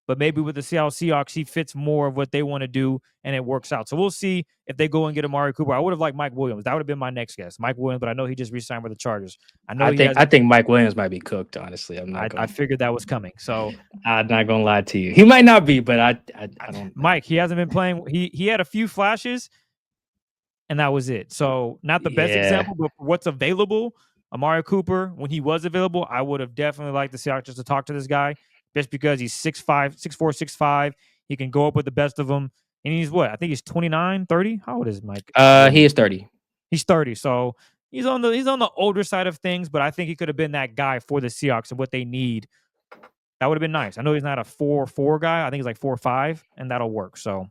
but maybe with the Seattle Seahawks, he fits more of what they want to do, and it works out. So we'll see if they go and get Amari Cooper. I would have liked Mike Williams. That would have been my next guess, Mike Williams, but I know he just re-signed with the Chargers. I think Mike Williams might be cooked, honestly. I figured that was coming. So I'm not going to lie to you. He might not be, but I don't. Mike, he hasn't been playing. He had a few flashes, and that was it. So not the best example, but for what's available, Amari Cooper, when he was available, I would have definitely liked the Seahawks to talk to this guy, just because he's 6'5", 6'4", 6'5". He can go up with the best of them. And he's what? I think he's 29, 30. How old is Mike? He is 30. He's 30. So he's on the older side of things, but I think he could have been that guy for the Seahawks and what they need. That would have been nice. I know he's not a 4.4 guy. I think he's like 4.5, and that'll work. So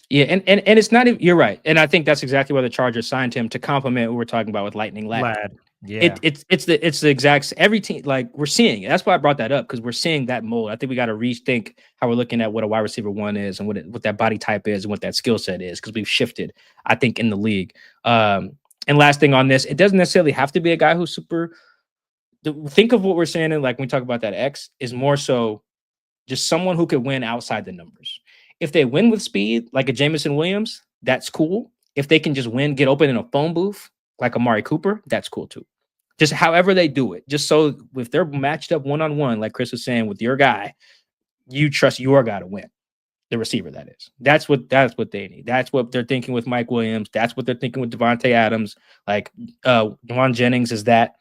yeah, and it's not even, you're right. And I think that's exactly why the Chargers signed him, to complement what we're talking about with Lightning Lad. Yeah, it's the exact, every team, like, we're seeing it. That's why I brought that up, because we're seeing that mold. I think we got to rethink how we're looking at what a wide receiver one is, and what that body type is, and what that skill set is, because we've shifted, I think, in the league. And last thing on this, it doesn't necessarily have to be a guy who's super. Think of what we're saying, and like when we talk about that X, is more so just someone who could win outside the numbers. If they win with speed, like a Jameson Williams, that's cool. If they can just win, get open in a phone booth, like Amari Cooper, that's cool too. Just however they do it. Just so if they're matched up one-on-one, like Chris was saying, with your guy, you trust your guy to win. The receiver, that is. That's what they need. That's what they're thinking with Mike Williams. That's what they're thinking with Devontae Adams. Like Juwan Jennings is that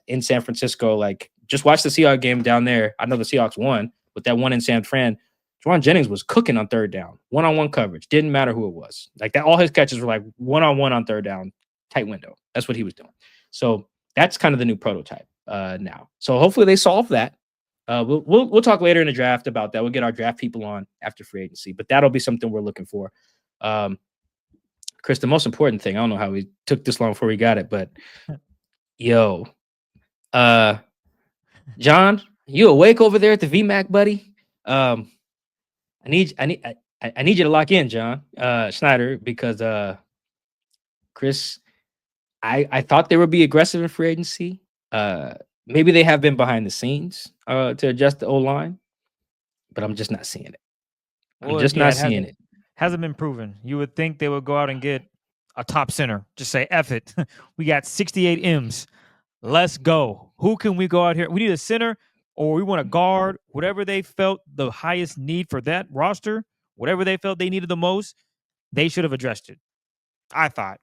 in San Francisco. Like, just watch the Seahawks game down there. I know the Seahawks won, but that one in San Fran, Juwan Jennings was cooking on third down, one-on-one coverage. Didn't matter who it was. Like that, all his catches were like one-on-one on third down, tight window. That's what he was doing. So that's kind of the new prototype now. So hopefully they solve that. We'll talk later in the draft about that. We'll get our draft people on after free agency, but that'll be something we're looking for. Chris, the most important thing, I don't know how we took this long before we got it, but yo, John, you awake over there at the VMAC, buddy? I need you to lock in, John Schneider, because Chris, I thought they would be aggressive in free agency. Maybe they have been behind the scenes to adjust the O-line, but I'm just not seeing it. I'm just not seeing it. Hasn't been proven. You would think they would go out and get a top center. Just say, F it. We got 68 M's. Let's go. Who can we go out here? We need a center, or we want a guard. Whatever they felt the highest need for that roster, whatever they felt they needed the most, they should have addressed it. I thought.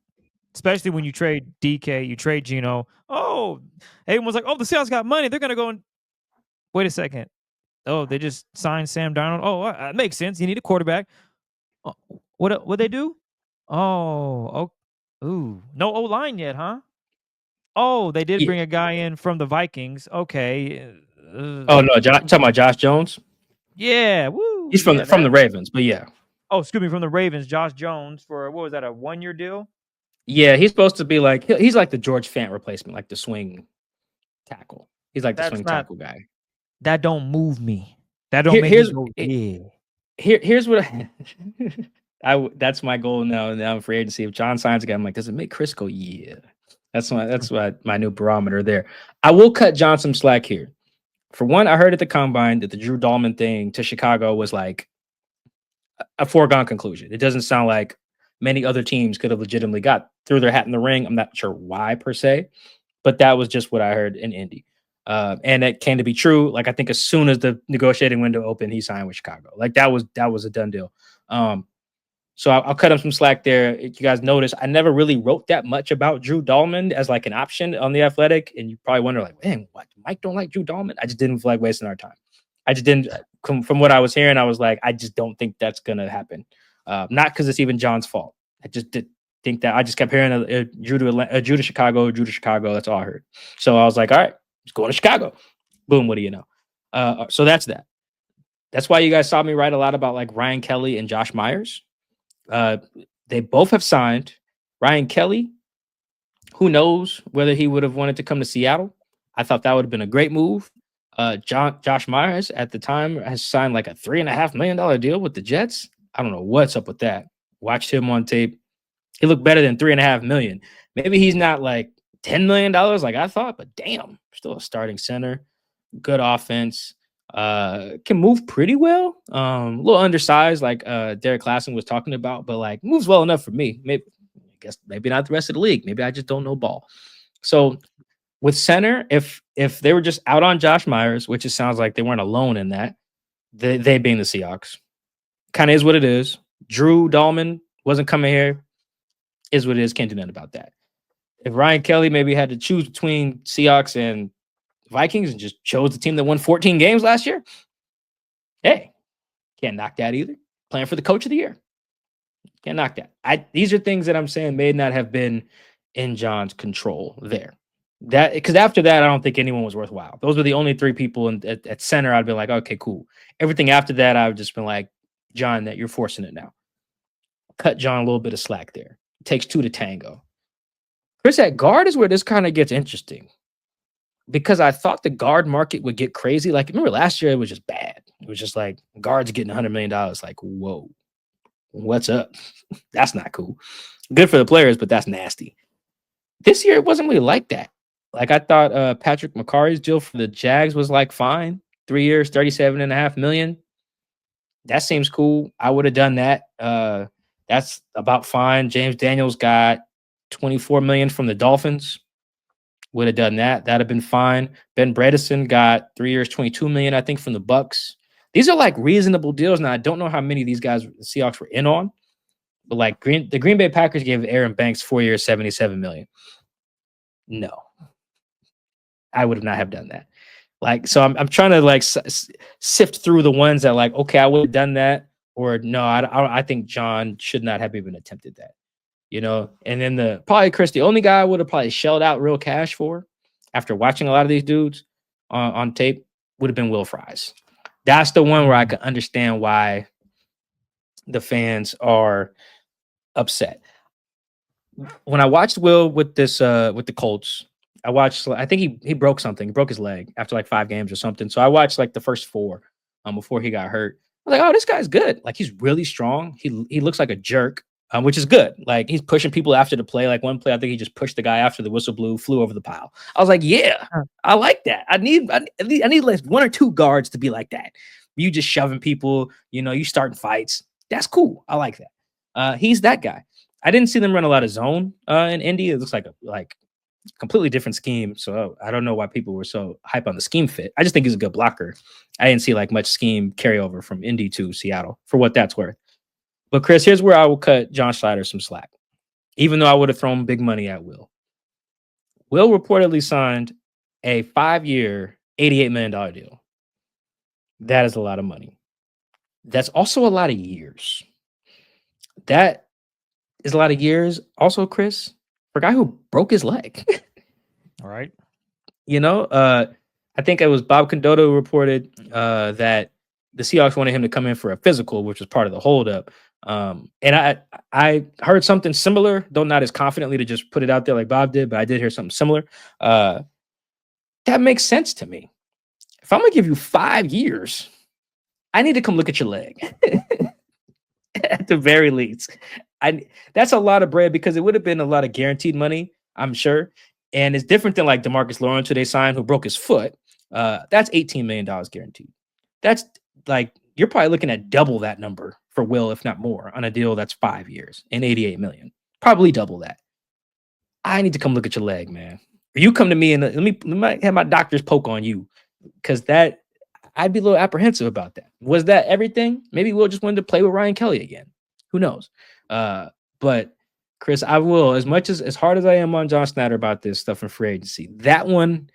Especially when you trade DK, you trade Geno. Oh, everyone's like, oh, the Seahawks got money. They're going to go and wait a second. Oh, they just signed Sam Darnold. Oh, that makes sense. You need a quarterback. What they do? Oh, ooh, no O-line yet, huh? Oh, they did bring a guy in from the Vikings. Okay. Oh, no, talking about Josh Jones? Yeah, woo. He's from the Ravens, but yeah. Oh, excuse me, from the Ravens, Josh Jones for, what was that, a 1-year deal? Yeah, he's supposed to be like, he's like the George Fant replacement, like the swing tackle. He's like the swing tackle guy. That don't move me. That don't make me go, yeah. Here's what that's my goal now in free agency. If John signs again, I'm like, does it make Chris go, yeah? That's my new barometer there. I will cut John some slack here. For one, I heard at the combine that the Drew Dalman thing to Chicago was like a foregone conclusion. It doesn't sound like many other teams could have legitimately threw their hat in the ring. I'm not sure why per se, but that was just what I heard in Indy. And it came to be true. Like, I think as soon as the negotiating window opened, he signed with Chicago. Like that was a done deal. So I'll cut him some slack there. You guys notice I never really wrote that much about Drew Dalman as like an option on The Athletic. And you probably wonder like, man, what? Mike don't like Drew Dalman? I just didn't feel like wasting our time. I just didn't, from what I was hearing, I was like, I just don't think that's going to happen. Not because it's even John's fault. I just did think that. I just kept hearing Drew to Chicago. That's all I heard. So I was like, all right, let's go to Chicago. Boom. What do you know? So that's that. That's why you guys saw me write a lot about like Ryan Kelly and Josh Myers. They both have signed. Ryan Kelly, who knows whether he would have wanted to come to Seattle. I thought that would have been a great move. Josh Myers at the time has signed like a $3.5 million deal with the Jets. I don't know what's up with that. Watched him on tape. He looked better than $3.5 million. Maybe he's not like $10 million like I thought, but damn, still a starting center. Good offense. Can move pretty well. A little undersized, like Derek Klassen was talking about, but like moves well enough for me. Maybe not the rest of the league. Maybe I just don't know ball. So with center, if they were just out on Josh Myers, which it sounds like they weren't alone in that, they being the Seahawks, kind of is what it is. Drew Dalman wasn't coming here, is what it is. Can't do nothing about that. If Ryan Kelly maybe had to choose between Seahawks and Vikings and just chose the team that won 14 games last year, hey, can't knock that either. Playing for the coach of the year. Can't knock that. These are things that I'm saying may not have been in John's control there. That because after that, I don't think anyone was worthwhile. Those were the only three people at center. I'd be like, okay, cool. Everything after that, I've just been like, John, that you're forcing it now. Cut John a little bit of slack there. It takes two to tango. Chris, at guard is where this kind of gets interesting. Because I thought the guard market would get crazy. Like, remember last year, it was just bad. It was just like guards getting $100 million. Like, whoa, what's up? That's not cool. Good for the players, but that's nasty. This year, it wasn't really like that. Like, I thought Patrick McCarry's deal for the Jags was like fine. 3 years, 37.5 million. That seems cool. I would have done that. That's about fine. James Daniels got 24 million from the Dolphins. Would have done that. That'd have been fine. Ben Bredesen got 3 years, 22 million, I think, from the Bucks. These are like reasonable deals. Now, I don't know how many of these guys the Seahawks were in on, but like the Green Bay Packers gave Aaron Banks 4 years, 77 million. No, I would not have done that. Like, so I'm trying to like sift through the ones that like, okay, I would have done that, or no, I think John should not have even attempted that, you know. And then probably Chris, the only guy I would have probably shelled out real cash for, after watching a lot of these dudes on tape, would have been Will Fries. That's the one where I could understand why the fans are upset. When I watched Will with this with the Colts, I think he broke something. He broke his leg after like 5 games or something. So I watched like the first 4 before he got hurt. I was like, oh, this guy's good. Like, he's really strong. He looks like a jerk, which is good. Like, he's pushing people after the play. Like, one play, I think he just pushed the guy after the whistle blew, flew over the pile. I was like, yeah, I like that. I need like 1 or 2 guards to be like that. You just shoving people, you know, you starting fights. That's cool. I like that. He's that guy. I didn't see them run a lot of zone in Indy. It looks like completely different scheme. So I don't know why people were so hype on the scheme fit. I just think he's a good blocker. I didn't see like much scheme carryover from Indy to Seattle, for what that's worth. But Chris, here's where I will cut John Schneider some slack, even though I would have thrown big money at Will. Will reportedly signed a 5-year, $88 million deal. That is a lot of money. That's also a lot of years. That is a lot of years. Also, Chris, for a guy who broke his leg. All right. You know, I think it was Bob Condotta who reported that the Seahawks wanted him to come in for a physical, which was part of the holdup. And I heard something similar, though not as confidently to just put it out there like Bob did, but I did hear something similar. That makes sense to me. If I'm going to give you 5 years, I need to come look at your leg. At the very least. That's a lot of bread, because it would have been a lot of guaranteed money, I'm sure. And it's different than like DeMarcus Lawrence, who they signed, who broke his foot. That's $18 million guaranteed. That's like, you're probably looking at double that number for Will, if not more, on a deal that's 5 years and $88 million. Probably double that. I need to come look at your leg, man. Or you come to me and let me have my doctor's poke on you, because I'd be a little apprehensive about that. Was that everything? Maybe Will just wanted to play with Ryan Kelly again. Who knows? But Chris, I will, as hard as I am on John Schneider about this stuff in free agency, that one,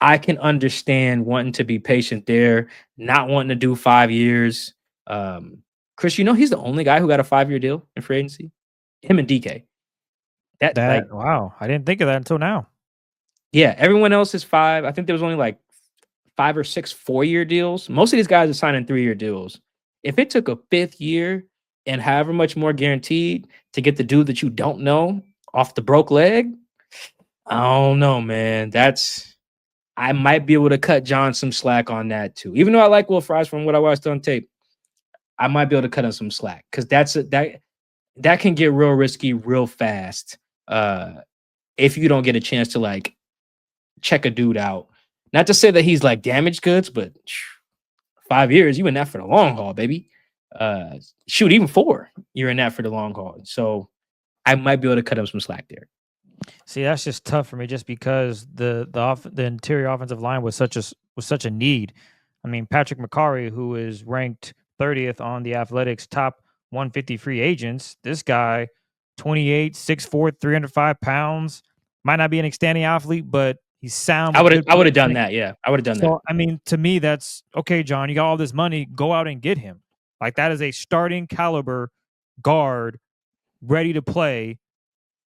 I can understand wanting to be patient there, not wanting to do 5 years. Chris, you know, he's the only guy who got a 5-year deal in free agency. Him and DK. Wow. I didn't think of that until now. Yeah, everyone else is 5. I think there was only like 5 or 6 4-year deals. Most of these guys are signing 3-year deals. If it took a 5th year and however much more guaranteed to get the dude that you don't know off the broke leg, I don't know, man. I might be able to cut John some slack on that too. Even though I like Will Fries from what I watched on tape, I might be able to cut him some slack, because that can get real risky real fast if you don't get a chance to like check a dude out. Not to say that he's like damaged goods, but 5 years, you in that for the long haul, baby. Shoot, even 4, you're in that for the long haul. So I might be able to cut him some slack there. See, that's just tough for me, just because the interior offensive line was such a need. I mean, Patrick McCarry, who is ranked 30th on the Athletics top 150 free agents, this guy, 28, 6'4", 305 pounds, might not be an outstanding athlete, but he's sound. I would have done that. Yeah, I would have done that. I mean, to me, that's okay, John. You got all this money, go out and get him. Like, that is a starting caliber guard, ready to play,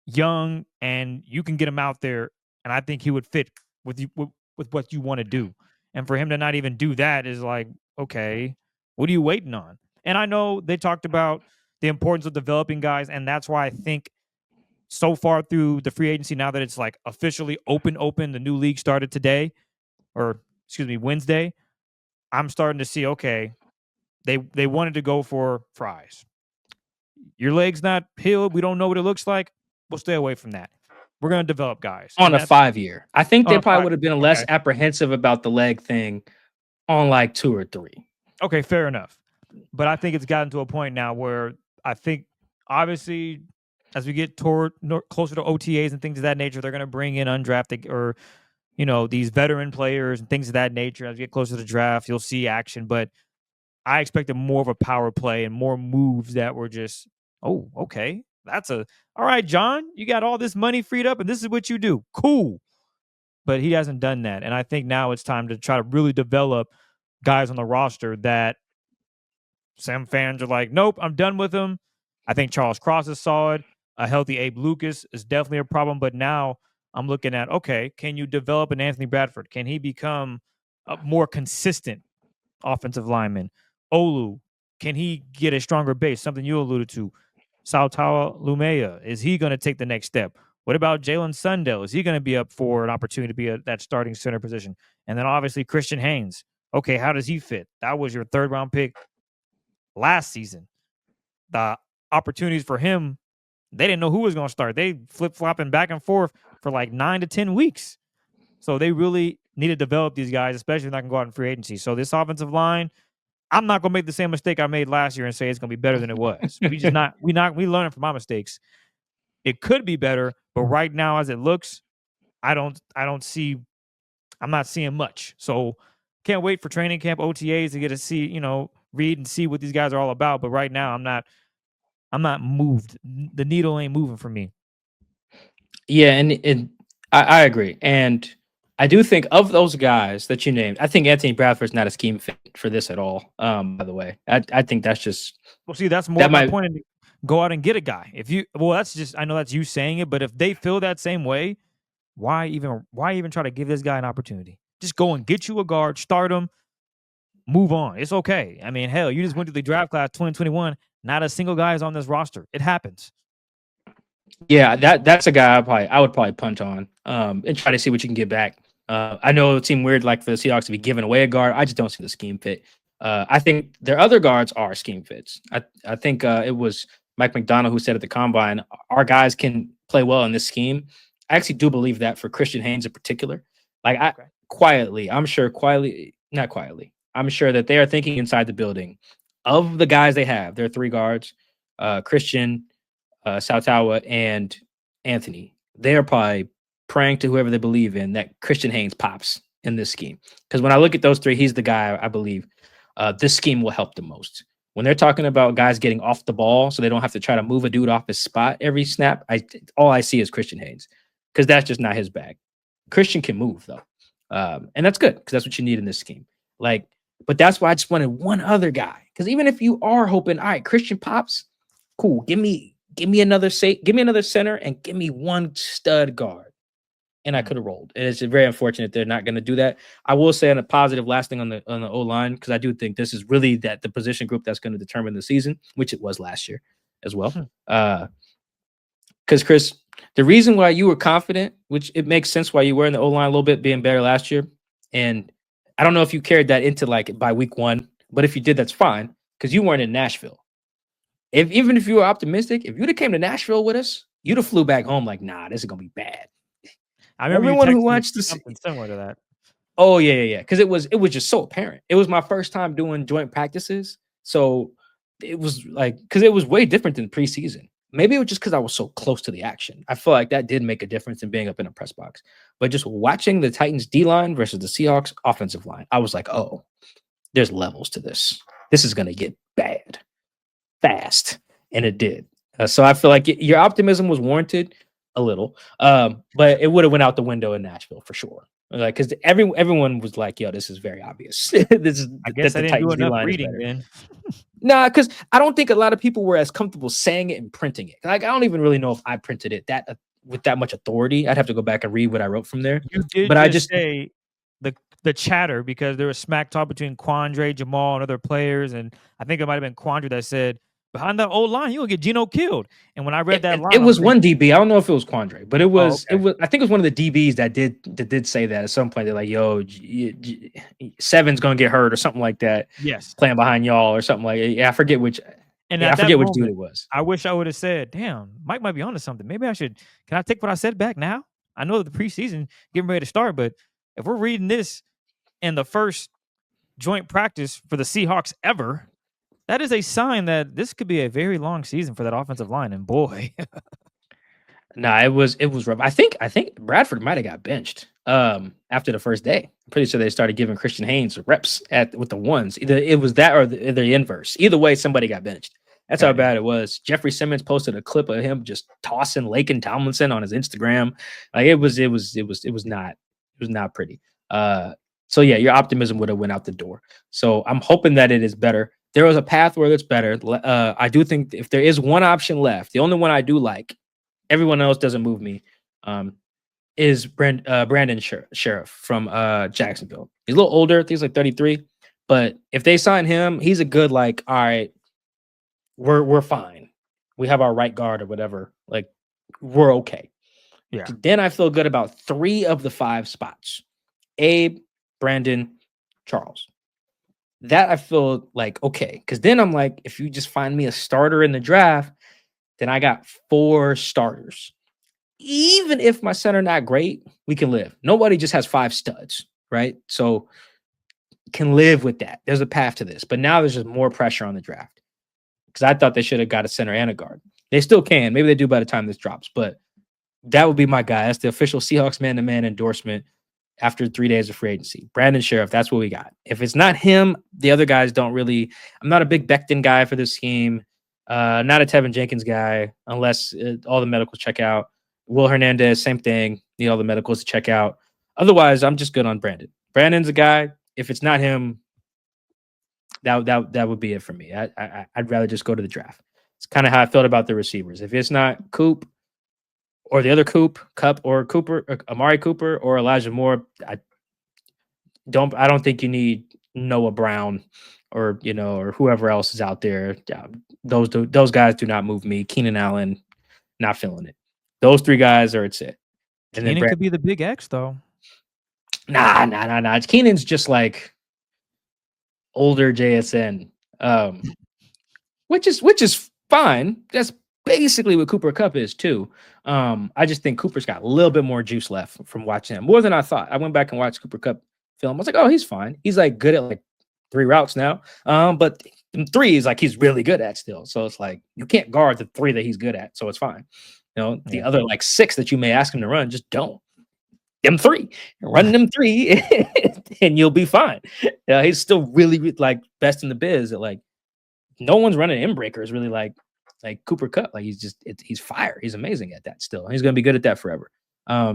young, and you can get him out there, and I think he would fit with you with what you want to do. And for him to not even do that is like, okay, what are you waiting on? And I know they talked about the importance of developing guys, and that's why I think so far through the free agency, now that it's like officially open, the new league started today, or excuse me, Wednesday, I'm starting to see, okay, they wanted to go for Fries. Your leg's not healed. We don't know what it looks like. We'll stay away from that. We're going to develop guys. On a 5-year. I think they probably would have been less Okay. apprehensive about the leg thing on like 2 or 3. Okay, fair enough. But I think it's gotten to a point now where I think, obviously, as we get closer to OTAs and things of that nature, they're going to bring in undrafted or, these veteran players and things of that nature. As we get closer to the draft, you'll see action. But I expected more of a power play and more moves that were just, oh, okay. All right, John, you got all this money freed up and this is what you do. Cool. But he hasn't done that. And I think now it's time to try to really develop guys on the roster that some fans are like, nope, I'm done with him. I think Charles Cross is solid. A healthy Abe Lucas is definitely a problem. But now I'm looking at, okay, can you develop an Anthony Bradford? Can he become a more consistent offensive lineman? Olu, can he get a stronger base? Something you alluded to. Sautawa Lumea, is he going to take the next step? What about Jalen Sundell? Is he going to be up for an opportunity to be that starting center position? And then obviously Christian Haynes. Okay, how does he fit? That was your 3rd round pick last season. The opportunities for him, they didn't know who was going to start. They flip-flopping back and forth for like 9 to 10 weeks. So they really need to develop these guys, especially if I can go out in free agency. So this offensive line, I'm not going to make the same mistake I made last year and say it's going to be better than it was. We learning from my mistakes. It could be better, but right now as it looks, I'm not seeing much. So can't wait for training camp OTAs to get to see, read and see what these guys are all about. But right now I'm not moved. The needle ain't moving for me. Yeah, and I agree. And I do think of those guys that you named, I think Anthony Bradford's not a scheme fit for this at all. By the way, I think that's just. Well, see, that's more my point. Go out and get a guy. That's just, I know that's you saying it, but if they feel that same way, why even try to give this guy an opportunity? Just go and get you a guard, start him, move on. It's okay. I mean, hell, you just went through the draft class 2021. Not a single guy is on this roster. It happens. Yeah, that's a guy I would probably punt on and try to see what you can get back. I know it seemed weird like for the Seahawks to be giving away a guard. I just don't see the scheme fit. I think their other guards are scheme fits. I think it was Mike McDonald who said at the combine, our guys can play well in this scheme. I actually do believe that for Christian Haynes in particular. Like I'm sure that they are thinking inside the building of the guys they have. Their 3 guards, Christian, Sautawa, and Anthony. They are probably praying to whoever they believe in that Christian Haynes pops in this scheme. Because when I look at those 3, he's the guy I believe this scheme will help the most. When they're talking about guys getting off the ball so they don't have to try to move a dude off his spot every snap, all I see is Christian Haynes because that's just not his bag. Christian can move though. And that's good because that's what you need in this scheme. But that's why I just wanted one other guy. Because even if you are hoping, all right, Christian pops, cool. Give me another center and give me one stud guard. And I could have rolled. And it's very unfortunate they're not going to do that. I will say on a positive last thing on the O-line, because I do think this is really the position group that's going to determine the season, which it was last year as well. Because Chris, the reason why you were confident, which it makes sense why you were in the O-line a little bit being better last year. And I don't know if you carried that into by week 1, but if you did, that's fine because you weren't in Nashville. Even if you were optimistic, if you'd have came to Nashville with us, you'd have flew back home like, nah, this is going to be bad. I remember everyone who watched something similar to that. Oh yeah. Because it was just so apparent. It was my first time doing joint practices, so it was because it was way different than preseason. Maybe it was just because I was so close to the action. I feel like that did make a difference in being up in a press box. But just watching the Titans D line versus the Seahawks offensive line, I was like, oh, there's levels to this. This is gonna get bad fast, and it did. So I feel like your optimism was warranted. A little, but it would have went out the window in Nashville for sure. Because everyone was like, "Yo, this is very obvious." This is. I guess I didn't do enough reading then. Nah, because I don't think a lot of people were as comfortable saying it and printing it. I don't even really know if I printed it with that much authority. I'd have to go back and read what I wrote from there. You did, but I just say the chatter because there was smack talk between Quandre, Jamal, and other players, and I think it might have been Quandre that said, behind that old line, you'll get Geno killed. And when I read that line, it was one DB. I don't know if it was Quandre, but it was. I think it was one of the DBs that did say that at some point. They're like, "Yo, Seven's gonna get hurt" or something like that. Yes, playing behind y'all or something like. Yeah, I forget which. And I forget which dude it was. I wish I would have said, "Damn, Mike might be onto something. Maybe I should. Can I take what I said back now? I know the preseason getting ready to start, but if we're reading this in the first joint practice for the Seahawks ever. That is a sign that this could be a very long season for that offensive line. And boy, Nah, it was rough. I think Bradford might have got benched after the first day. I'm pretty sure they started giving Christian Haynes reps with the ones. Either it was that or the inverse. Either way, somebody got benched. That's how bad it was. Jeffrey Simmons posted a clip of him just tossing Laken Tomlinson on his Instagram. Like it was not pretty. So yeah, your optimism would have went out the door. So I'm hoping that it is better. There was a path where it's better. I do think if there is one option left, the only one I do like, everyone else doesn't move me, is Brandon Sheriff from Jacksonville. He's a little older. I think he's like 33. But if they sign him, he's a good, like, all right, we're fine. We have our right guard or whatever. Like, we're okay. yeah, Then I feel good about 3 of the 5 spots. Abe, Brandon, Charles. That I feel like, okay. Because then I'm like, if you just find me a starter in the draft, then I got 4 starters. Even if my center not great, we can live. Nobody just has 5 studs, right? So can live with that. There's a path to this. But now there's just more pressure on the draft. Because I thought they should have got a center and a guard. They still can. Maybe they do by the time this drops. But that would be my guy. That's the official Seahawks man-to-man endorsement after 3 days of free agency. Brandon Sheriff, that's what we got. If it's not him, the other guys don't really. I'm not a big Becton guy for this scheme. Not a Tevin Jenkins guy, unless all the medicals check out. Will Hernandez, same thing. Need all the medicals to check out. Otherwise, I'm just good on Brandon. Brandon's a guy. If it's not him, that would be it for me. I'd rather just go to the draft. It's kind of how I felt about the receivers. If it's not Coop or the other Cup or Cooper, or Amari Cooper or Elijah Moore, I don't think you need Noah Brown or or whoever else is out there. Those guys do not move me. Keenan Allen, not feeling it. Those 3 guys are it's it. And Keenan could be the big X though. Nah. Keenan's just like older JSN, which is fine. That's basically what Cooper Kupp is too. I just think Cooper's got a little bit more juice left from watching him, more than I thought. I went back and watched Cooper Kupp film. I was like, oh, he's fine. He's like good at like 3 routes now. But 3 is like he's really good at still. So it's like you can't guard the 3 that he's good at. So it's fine. The other like 6 that you may ask him to run, just don't. Them 3, run them 3, and you'll be fine. He's still really like best in the biz. At like no one's running in breakers really like Cooper Kupp. Like he's fire. He's amazing at that still. He's gonna be good at that forever.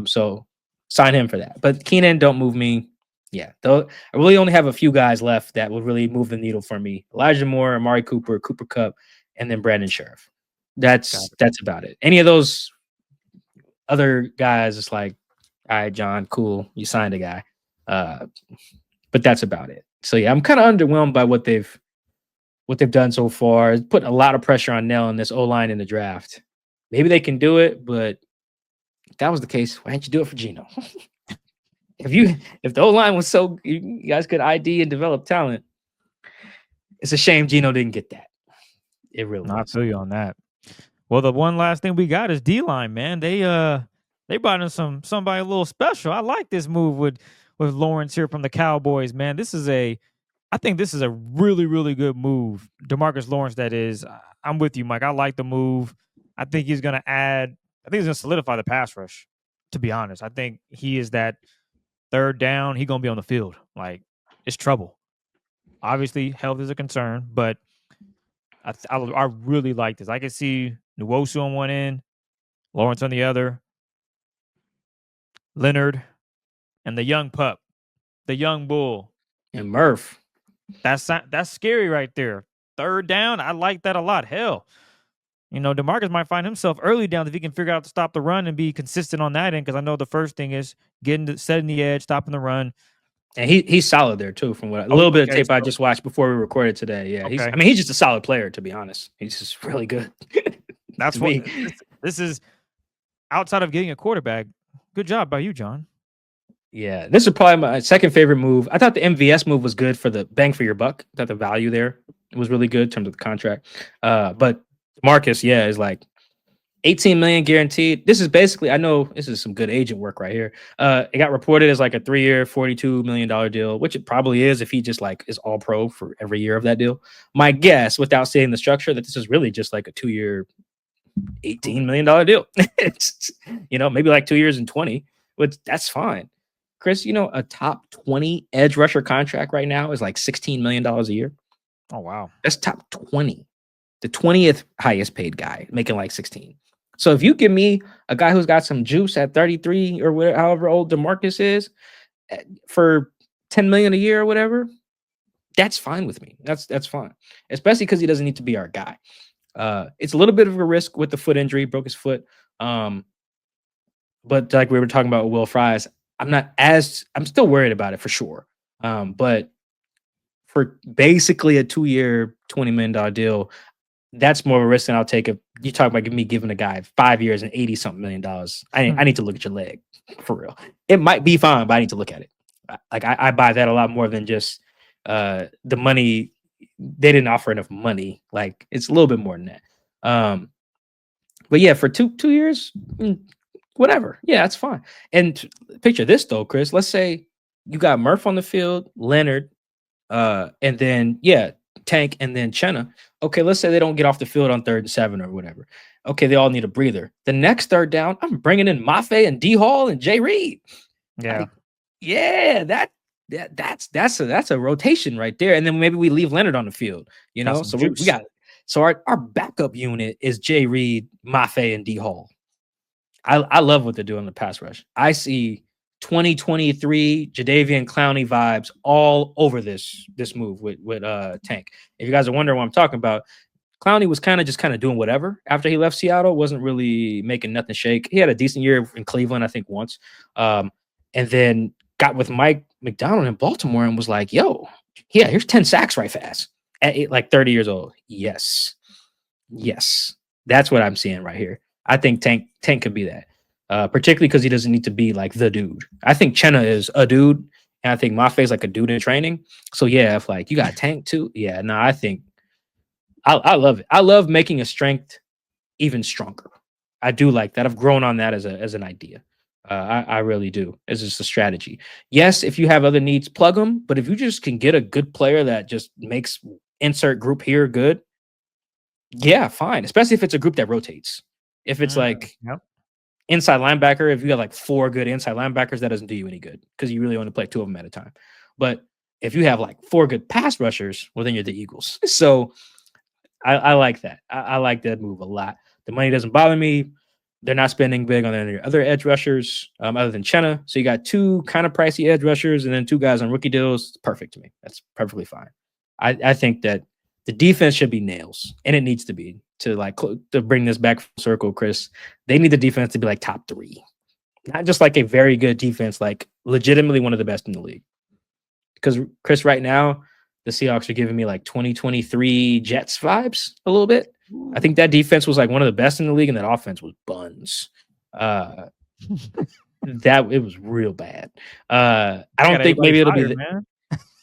So sign him for that. But Keenan, don't move me. Yeah, though I really only have a few guys left that would really move the needle for me. Elijah Moore, Amari Cooper, Cooper Kupp, and then Brandon Sheriff. That's about it. Any of those other guys, it's like, all right, John, cool. You signed a guy. But that's about it. So yeah, I'm kind of underwhelmed by what they've done so far. It's putting a lot of pressure on Nell and this O-line in the draft. Maybe they can do it, but if that was the case, why didn't you do it for Geno? If the O-line was so you guys could ID and develop talent, it's a shame Geno didn't get that. It really I feel you on that. Well, the one last thing we got is D-line, man. They brought in somebody a little special. I like this move with Lawrence here from the Cowboys, man. I think this is a really, really good move. DeMarcus Lawrence, that is. I'm with you, Mike. I like the move. I think he's going to solidify the pass rush, to be honest. I think he is that third down. He's going to be on the field. Like, it's trouble. Obviously, health is a concern, but I really like this. I can see Nwosu on one end, Lawrence on the other, Leonard, and the young pup, the young bull. And Murph. That's scary right there. Third down, I like that a lot. Hell, DeMarcus might find himself early down if he can figure out to stop the run and be consistent on that end. Because I know the first thing is setting the edge, stopping the run. And he's solid there too. From a little bit of tape I just watched before we recorded today. Yeah, he's just a solid player, to be honest. He's just really good. That's what this is. Outside of getting a quarterback, good job by you, John. Yeah, this is probably my second favorite move. I thought the MVS move was good for the bang for your buck. I thought the value there was really good in terms of the contract. But Marcus, is like $18 million guaranteed. This is basically, I know this is some good agent work right here. It got reported as like a 3-year, $42 million deal, which it probably is if he just like is all pro for every year of that deal. My guess, without seeing the structure, that this is really just like a 2-year, $18 million deal. It's, maybe like 2 years and 20, which that's fine. Chris, a top 20 edge rusher contract right now is like $16 million a year. Oh, wow. That's top 20. The 20th highest paid guy making like 16. So if you give me a guy who's got some juice at 33 or whatever, however old DeMarcus is, for $10 million a year or whatever, that's fine with me. That's fine, especially because he doesn't need to be our guy. It's a little bit of a risk with the foot injury, broke his foot. But like we were talking about with Will Fries, I'm still worried about it for sure. But for basically a 2-year, $20 million deal, that's more of a risk than I'll take. If you talk about me giving a guy 5 years and $80-something million, I need to look at your leg for real. It might be fine, but I need to look at it. Like I buy that a lot more than just the money. They didn't offer enough money. Like it's a little bit more than that. But yeah, for two years, whatever. Yeah, that's fine. And picture this though, Chris. Let's say you got Murph on the field, Leonard, and then Tank, and then Chenna. Okay, let's say they don't get off the field on 3rd and 7 or whatever. Okay, they all need a breather. The next third down, I'm bringing in Mafe and D Hall and Jay Reed. Yeah, That's a rotation right there. And then maybe we leave Leonard on the field. So we got our backup unit is Jay Reed, Mafe, and D Hall. I love what they're doing in the pass rush. I see 2023 Jadeveon Clowney vibes all over this move with Tank. If you guys are wondering what I'm talking about, Clowney was kind of doing whatever after he left Seattle. Wasn't really making nothing shake. He had a decent year in Cleveland, I think, once, and then got with Mike McDonald in Baltimore and was like, "Yo, yeah, here's 10 sacks right fast at like 30 years old." Yes, that's what I'm seeing right here. I think Tank could be that. Particularly because he doesn't need to be like the dude. I think Chenna is a dude, and I think Mafe is like a dude in training. So yeah, if like you got Tank too, I think I love it. I love making a strength even stronger. I do like that. I've grown on that as an idea. I really do. It's just a strategy. Yes, if you have other needs, plug them. But if you just can get a good player that just makes insert group here good, yeah, fine. Especially if it's a group that rotates. If it's like inside linebacker, if you got like 4 good inside linebackers, that doesn't do you any good because you really only play 2 of them at a time. But if you have like 4 good pass rushers, well, then you're the Eagles. So I like that. I like that move a lot. The money doesn't bother me. They're not spending big on any other edge rushers other than Chenna. So you got 2 kind of pricey edge rushers and then 2 guys on rookie deals. It's perfect to me. That's perfectly fine. I think that the defense should be nails, and it needs to be to bring this back full circle, Chris. They need the defense to be like top 3, not just like a very good defense, like legitimately one of the best in the league. Because Chris, right now, the Seahawks are giving me like 2023 Jets vibes a little bit. I think that defense was like one of the best in the league, and that offense was buns. That it was real bad. I don't think maybe it'll be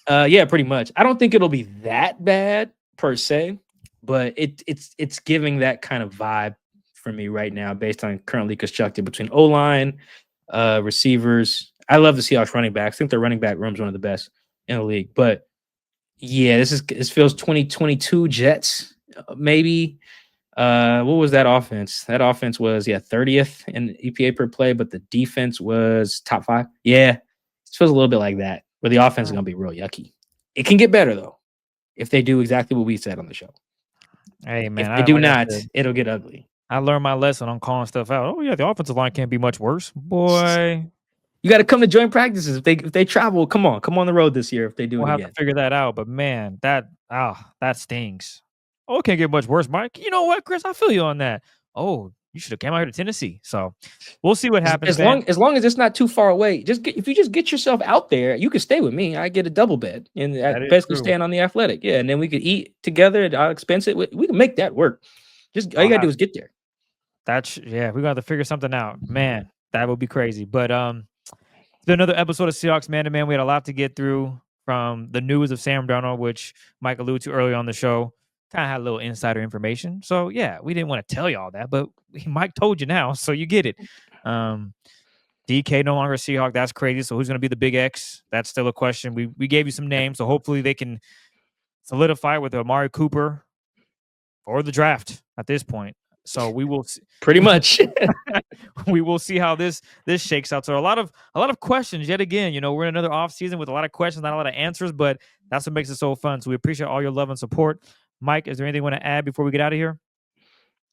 yeah, pretty much. I don't think it'll be that bad per se, but it's giving that kind of vibe for me right now based on currently constructed between O-line, receivers. I love the Seahawks running backs. I think their running back room is one of the best in the league. But yeah, this feels 2022 Jets, maybe. What was that offense? That offense was 30th in EPA per play, but the defense was top 5. Yeah, it feels a little bit like that, where the offense is gonna be real yucky. It can get better though, if they do exactly what we said on the show. Hey man, if they do not, it'll get ugly. I learned my lesson on calling stuff out. Oh yeah, the offensive line can't be much worse, boy. You got to come to joint practices if they travel. Come on the road this year if they do it again. We'll have to figure that out. But man, that stings. Oh, it can't get much worse, Mike. You know what, Chris? I feel you on that. Oh, you should have came out here to Tennessee. So we'll see what happens. As long as it's not too far away. If you just get yourself out there, you can stay with me. I get a double bed and I basically stand on the Athletic. Yeah, and then we could eat together and I'll expense it. We can make that work. Just all you gotta do is get there. We got to figure something out. Man, that would be crazy. But it's been another episode of Seahawks Man to Man. We had a lot to get through from the news of Sam Darnold, which Mike alluded to earlier on the show, kind of had a little insider information. So yeah, we didn't want to tell you all that, but Mike told you now, so you get it. DK no longer a Seahawk. That's crazy. So who's going to be the big X? That's still a question. We gave you some names, so hopefully they can solidify with Amari Cooper or the draft at this point. So we will see. Pretty much. We will see how this shakes out. So a lot of questions yet again. You know, we're in another off season with a lot of questions, not a lot of answers, but that's what makes it so fun. So we appreciate all your love and support. Mike, is there anything you want to add before we get out of here?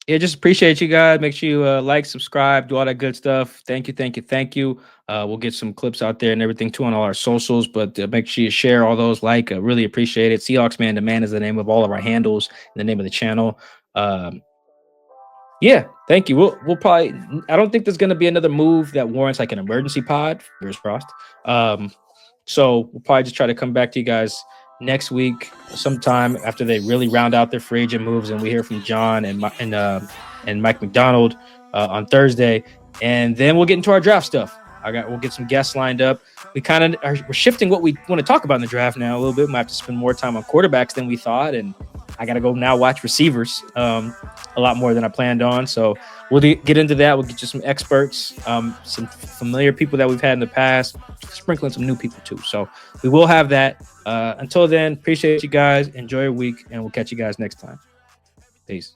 Yeah, just appreciate you guys. Make sure you like, subscribe, do all that good stuff. Thank you. We'll get some clips out there and everything too on all our socials, but make sure you share all those. Really appreciate it. Seahawks Man, the man is the name of all of our handles and the name of the channel. Yeah, thank you. We'll probably. I don't think there's going to be another move that warrants like an emergency pod. Fingers crossed. So we'll probably just try to come back to you guys next week, sometime after they really round out their free agent moves, and we hear from John and Mike McDonald on Thursday, and then we'll get into our draft stuff. We'll get some guests lined up. We're shifting what we want to talk about in the draft now a little bit. We might have to spend more time on quarterbacks than we thought, and I got to go now watch receivers a lot more than I planned on. So we'll get into that. We'll get you some experts, some familiar people that we've had in the past, sprinkling some new people too. So we will have that. Until then, appreciate you guys. Enjoy your week, and we'll catch you guys next time. Peace.